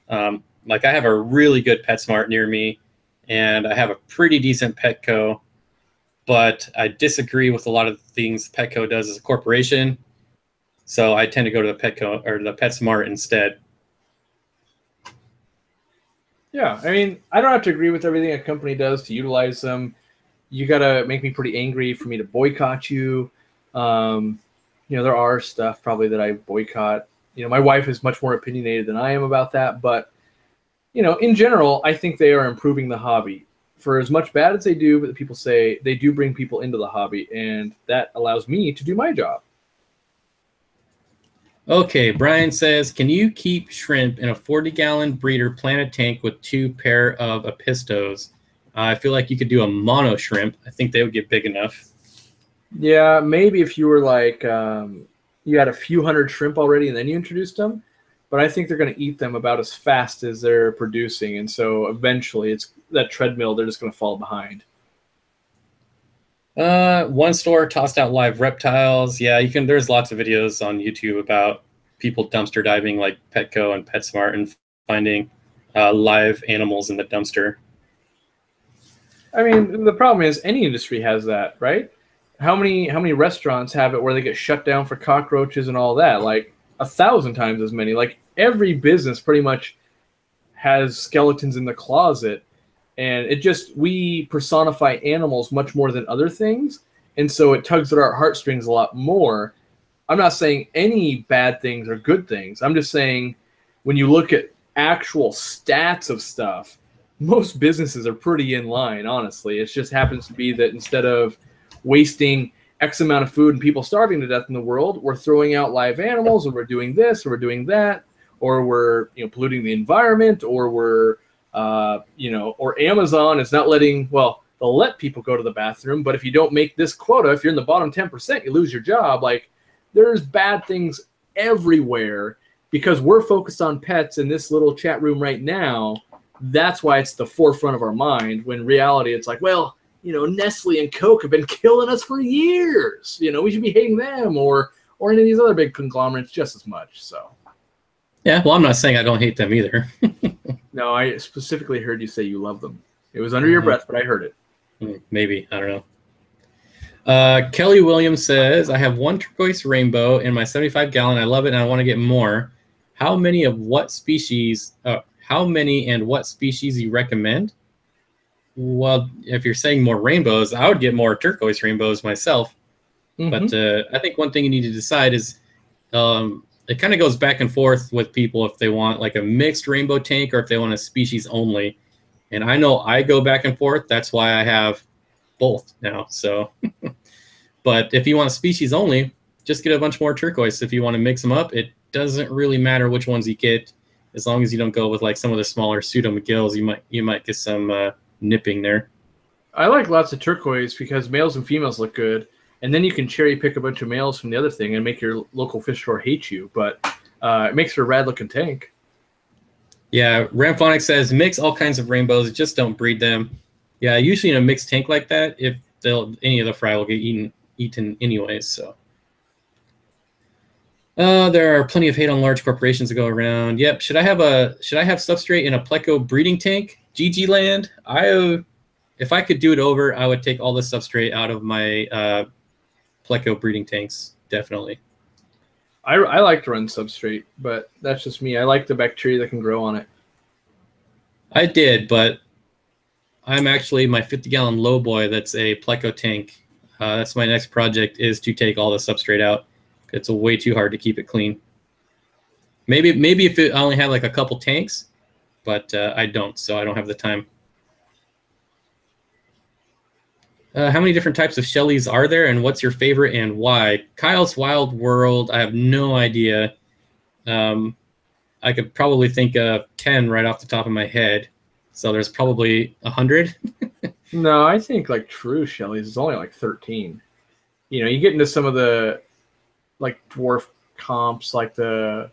Like, I have a really good PetSmart near me, and I have a pretty decent Petco, but I disagree with a lot of the things Petco does as a corporation. So I tend to go to the Petco or the PetSmart instead. Yeah, I mean, I don't have to agree with everything a company does to utilize them. You got to make me pretty angry for me to boycott you. There are stuff probably that I boycott. My wife is much more opinionated than I am about that. But, in general, I think they are improving the hobby. For as much bad as they do, but the people say they do bring people into the hobby, and that allows me to do my job. Okay, Brian says, can you keep shrimp in a 40-gallon breeder planted tank with 2 pair of apistos? I feel like you could do a mono shrimp. I think they would get big enough. Yeah, maybe if you were like, you had a few hundred shrimp already and then you introduced them. But I think they're going to eat them about as fast as they're producing. And so eventually it's that treadmill, they're just going to fall behind. One store tossed out live reptiles. Yeah, there's lots of videos on YouTube about people dumpster diving like Petco and PetSmart and finding live animals in the dumpster. I mean, the problem is any industry has that, right? How many restaurants have it where they get shut down for cockroaches and all that? Like 1,000 times as many. Like every business pretty much has skeletons in the closet, and we personify animals much more than other things, and so it tugs at our heartstrings a lot more. I'm not saying any bad things are good things. I'm just saying when you look at actual stats of stuff, most businesses are pretty in line, honestly. It just happens to be that instead of wasting X amount of food and people starving to death in the world, we're throwing out live animals, or we're doing this, or we're doing that, or we're polluting the environment, or we're or Amazon is not letting, well, they'll let people go to the bathroom, but if you don't make this quota, if you're in the bottom 10%, you lose your job. Like, there's bad things everywhere because we're focused on pets in this little chat room right now. That's why it's the forefront of our mind, when in reality it's like, well, Nestle and Coke have been killing us for years. We should be hating them, or any of these other big conglomerates just as much. So, yeah, well, I'm not saying I don't hate them either. no, I specifically heard you say you love them. It was under your breath, but I heard it. Maybe, I don't know. Kelly Williams says, I have one turquoise rainbow in my 75-gallon. I love it, and I want to get more. How many and what species you recommend? Well, if you're saying more rainbows, I would get more turquoise rainbows myself. But I think one thing you need to decide is it kind of goes back and forth with people if they want like a mixed rainbow tank or if they want a species only. And I know I go back and forth. That's why I have both now. So, but if you want a species only, just get a bunch more turquoise. If you want to mix them up, it doesn't really matter which ones you get, as long as you don't go with like some of the smaller pseudo McGills. You might get some nipping there. I like lots of turquoise because males and females look good, and then you can cherry pick a bunch of males from the other thing and make your local fish store hate you. But it makes for a rad looking tank. Yeah, Ramphonic says mix all kinds of rainbows, just don't breed them. Yeah, usually in a mixed tank like that, if any of the fry will get eaten anyways. So there are plenty of hate on large corporations to go around. Yep. Should I have substrate in a pleco breeding tank? GG land. If I could do it over, I would take all the substrate out of my pleco breeding tanks. Definitely. I like to run substrate, but that's just me. I like the bacteria that can grow on it. I did, but I'm actually my 50-gallon low boy. That's a pleco tank. That's my next project, is to take all the substrate out. It's way too hard to keep it clean. Maybe if I only had like a couple tanks, but I don't, so I don't have the time. How many different types of Shelleys are there, and what's your favorite and why? Kyle's Wild World, I have no idea. I could probably think of 10 right off the top of my head. So there's probably 100. No, I think like true Shelleys is only like 13. You get into some of the like dwarf comps, like the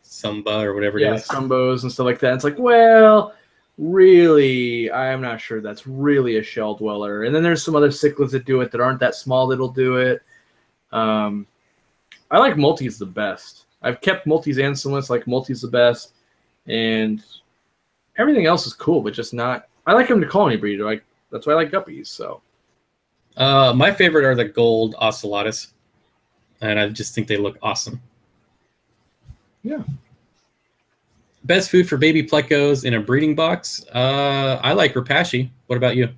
Samba or whatever it is. Sumbos and stuff like that. It's like, well, really, I'm not sure that's really a shell dweller. And then there's some other cichlids that do it that aren't that small that'll do it. I like multis the best. I've kept multis and swimmlets, like multis the best. And everything else is cool, but just not. I like them to colony breed. That's why I like guppies. So, my favorite are the gold ocellatus, and I just think they look awesome. Yeah. Best food for baby plecos in a breeding box? I like Rapashi. What about you?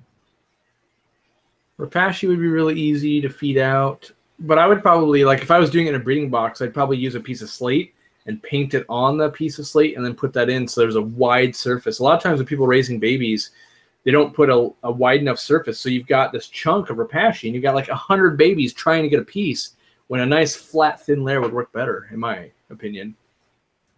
Rapashi would be really easy to feed out, but I would probably, like, if I was doing it in a breeding box, I'd probably use a piece of slate and paint it on the piece of slate and then put that in so there's a wide surface. A lot of times when people are raising babies, they don't put a wide enough surface, so you've got this chunk of Rapashi and you've got like 100 babies trying to get a piece, when a nice flat thin layer would work better, in my opinion.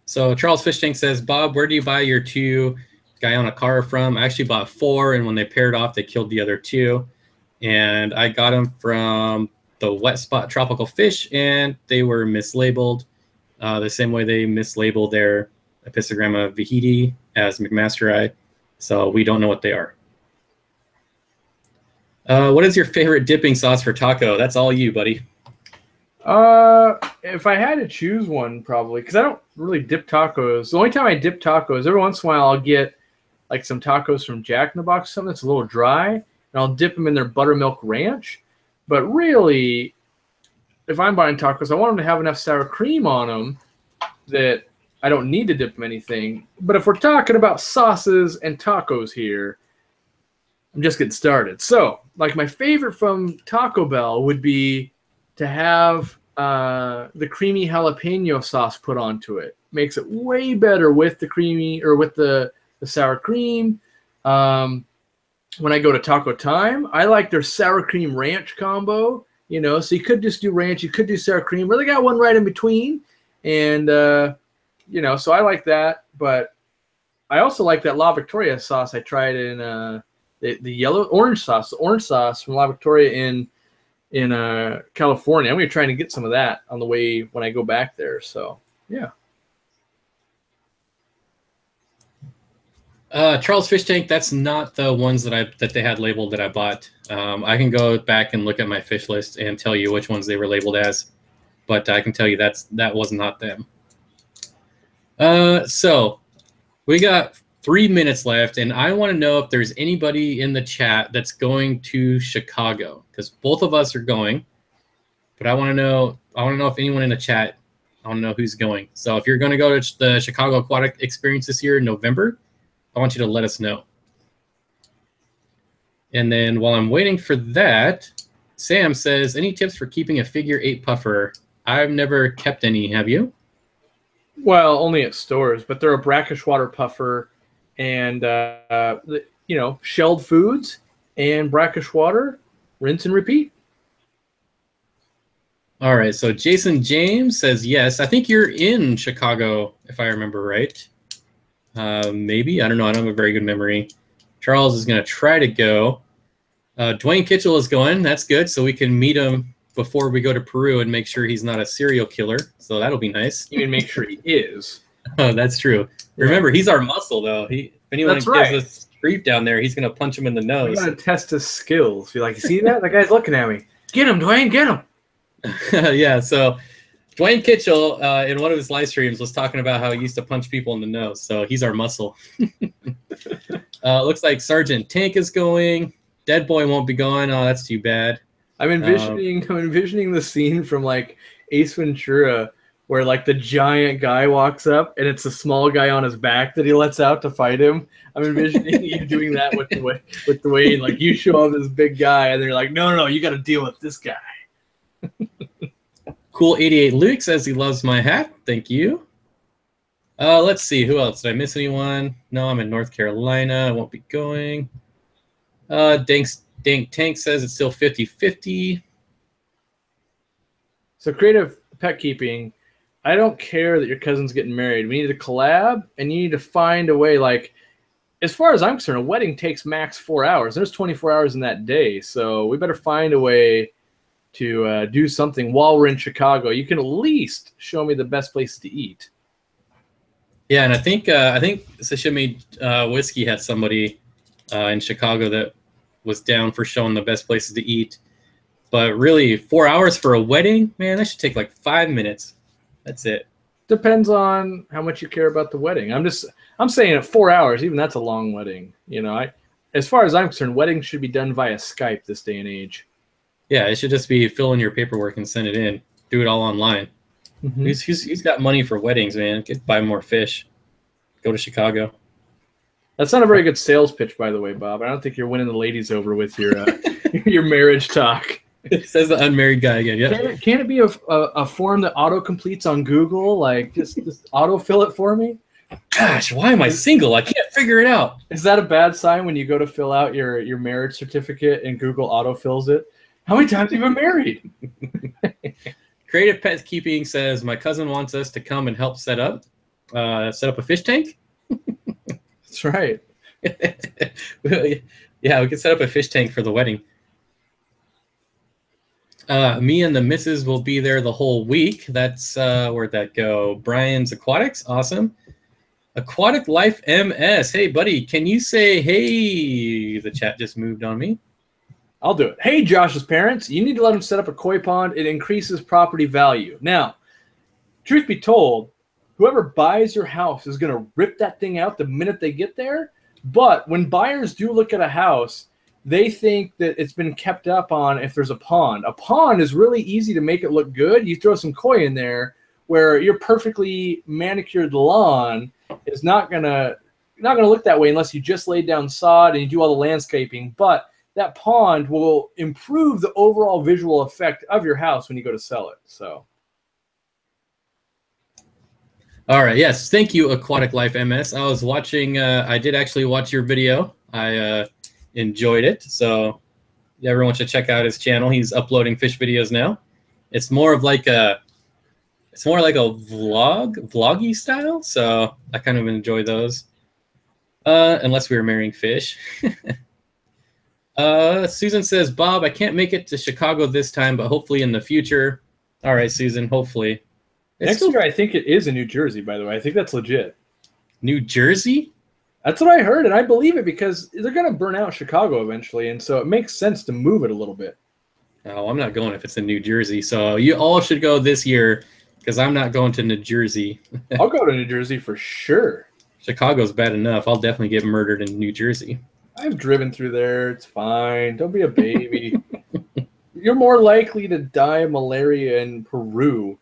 So Charles Fish Tank says, Bob, where do you buy your 2 Guyana from? I actually bought 4, and when they paired off, they killed the other 2. And I got them from the Wet Spot Tropical Fish, and they were mislabeled the same way they mislabel their Epistogramma vihidi as McMasteri. So we don't know what they are. What is your favorite dipping sauce for taco? That's all you, buddy. If I had to choose one, probably, because I don't really dip tacos. The only time I dip tacos, every once in a while, I'll get like some tacos from Jack in the Box, something that's a little dry, and I'll dip them in their buttermilk ranch. But really, if I'm buying tacos, I want them to have enough sour cream on them that I don't need to dip them in anything. But if we're talking about sauces and tacos here, I'm just getting started. So, like, my favorite from Taco Bell would be to have the creamy jalapeno sauce put onto it. Makes it way better with the creamy or with the sour cream. When I go to Taco Time, I like their sour cream ranch combo. You know, so you could just do ranch, you could do sour cream, or they got one right in between. And, you know, so I like that. But I also like that La Victoria sauce I tried in the orange sauce from La Victoria in California. I'm going to try and get some of that on the way when I go back there. So, yeah. Charles Fish Tank, that's not the ones that they had labeled that I bought. I can go back and look at my fish list and tell you which ones they were labeled as, but I can tell you that was not them. So we got 3 minutes left, and I want to know if there's anybody in the chat that's going to Chicago, because both of us are going. But I want to know if anyone in the chat, I want to know who's going. So if you're going to go to the Chicago Aquatic Experience this year in November, I want you to let us know. And then while I'm waiting for that, Sam says, any tips for keeping a figure 8 puffer? I've never kept any. Have you? Well, only at stores, but they're a brackish water puffer, and you know, shelled foods and brackish water, rinse and repeat. All right. So Jason James says yes. I think you're in Chicago, if I remember right. Maybe. I don't know. I don't have a very good memory. Charles is going to try to go. Dwayne Kitchell is going. That's good. So we can meet him before we go to Peru and make sure he's not a serial killer. So that'll be nice. You can make sure he is. Oh, that's true. Yeah. Remember, he's our muscle, though. If anyone gives us grief down there, he's going to punch him in the nose. We got to test his skills. Be like, you see that? That guy's looking at me. Get him, Dwayne. Get him. Yeah, so Dwayne Kitchell, in one of his live streams, was talking about how he used to punch people in the nose. So he's our muscle. Looks like Sergeant Tank is going. Dead Boy won't be going. Oh, that's too bad. I'm envisioning the scene from like Ace Ventura where like the giant guy walks up and it's a small guy on his back that he lets out to fight him. I'm envisioning you doing that with the way like you show up this big guy and they're like, no, you got to deal with this guy. Cool 88 Luke says he loves my hat. Thank you. Let's see. Who else? Did I miss anyone? No, I'm in North Carolina. I won't be going. Dank Tank says it's still 50-50. So creative pet keeping, I don't care that your cousin's getting married. We need to collab, and you need to find a way. Like, as far as I'm concerned, a wedding takes max 4 hours. There's 24 hours in that day, so we better find a way to do something while we're in Chicago. You can at least show me the best places to eat. Yeah, and I think Sashimi Whiskey had somebody in Chicago that was down for showing the best places to eat. But really, 4 hours for a wedding, man, that should take like 5 minutes. That's it. Depends on how much you care about the wedding. I'm saying at 4 hours, even that's a long wedding. You know, as far as I'm concerned, weddings should be done via Skype this day and age. Yeah, it should just be fill in your paperwork and send it in. Do it all online. Mm-hmm. He's got money for weddings, man. Could buy more fish. Go to Chicago. That's not a very good sales pitch, by the way, Bob. I don't think you're winning the ladies over with your your marriage talk. It says the unmarried guy again. Yeah. Can't it be a form that auto completes on Google? Like just auto fill it for me? Gosh, why am I single? I can't figure it out. Is that a bad sign when you go to fill out your marriage certificate and Google auto fills it? How many times have you been married? Creative Pet Keeping says my cousin wants us to come and help set up a fish tank. That's right. Yeah, we could set up a fish tank for the wedding. Me and the missus will be there the whole week. That's where'd that go? Brian's Aquatics, awesome. Aquatic Life MS. Hey, buddy, can you say hey? The chat just moved on me. I'll do it. Hey, Josh's parents, you need to let him set up a koi pond. It increases property value. Now, truth be told, whoever buys your house is going to rip that thing out the minute they get there. But when buyers do look at a house, they think that it's been kept up on if there's a pond. A pond is really easy to make it look good. You throw some koi in there, where your perfectly manicured lawn is not gonna look that way unless you just laid down sod and you do all the landscaping. But that pond will improve the overall visual effect of your house when you go to sell it. So. All right. Yes. Thank you, Aquatic Life MS. I was watching. I did actually watch your video. I enjoyed it. So yeah, everyone should check out his channel. He's uploading fish videos now. It's more of like a, vloggy style. So I kind of enjoy those. Unless we were marrying fish. Susan says, Bob, I can't make it to Chicago this time, but hopefully in the future. All right, Susan. Hopefully. Next year, I think it is in New Jersey, by the way. I think that's legit. New Jersey? That's what I heard, and I believe it because they're going to burn out Chicago eventually, and so it makes sense to move it a little bit. Oh, I'm not going if it's in New Jersey. So you all should go this year because I'm not going to New Jersey. I'll go to New Jersey for sure. Chicago's bad enough. I'll definitely get murdered in New Jersey. I've driven through there. It's fine. Don't be a baby. You're more likely to die of malaria in Peru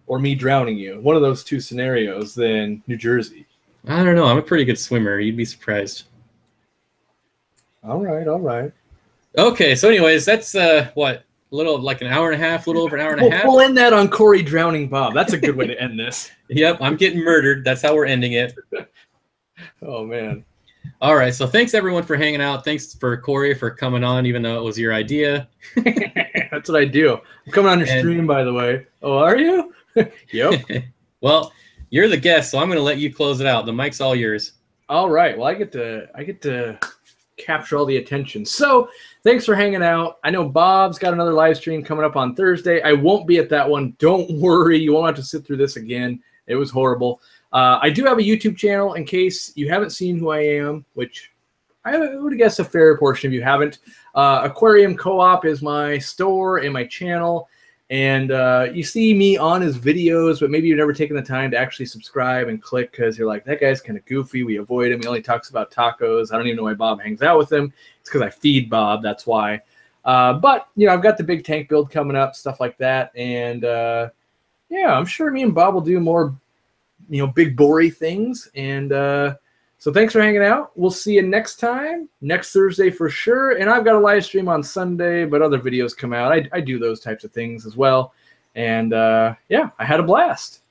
or me drowning you, one of those two scenarios, than New Jersey. I don't know. I'm a pretty good swimmer. You'd be surprised. All right, all right. Okay, so anyways, that's what, a little like an hour and a half, a little over an hour and a half. We'll end that on Cory drowning Bob. That's a good way to end this. Yep, I'm getting murdered. That's how we're ending it. Oh, man. All right, so thanks everyone for hanging out. Thanks for Cory for coming on, even though it was your idea. That's what I do. I'm coming on your stream, by the way. Oh, are you? Yep. Well, you're the guest, so I'm going to let you close it out. The mic's all yours. All right. Well, I get to capture all the attention. So, thanks for hanging out. I know Bob's got another live stream coming up on Thursday. I won't be at that one. Don't worry. You won't have to sit through this again. It was horrible. I do have a YouTube channel in case you haven't seen who I am, which I would guess a fair portion of you haven't. Aquarium Co-op is my store and my channel. And you see me on his videos, but maybe you've never taken the time to actually subscribe and click because you're like, that guy's kind of goofy. We avoid him. He only talks about tacos. I don't even know why Bob hangs out with him. It's because I feed Bob. That's why. But, you know, I've got the big tank build coming up, stuff like that. And, yeah, I'm sure me and Bob will do more, you know, big, bory things. And so thanks for hanging out. We'll see you next time, next Thursday for sure. And I've got a live stream on Sunday, but other videos come out. I do those types of things as well. And, yeah, I had a blast.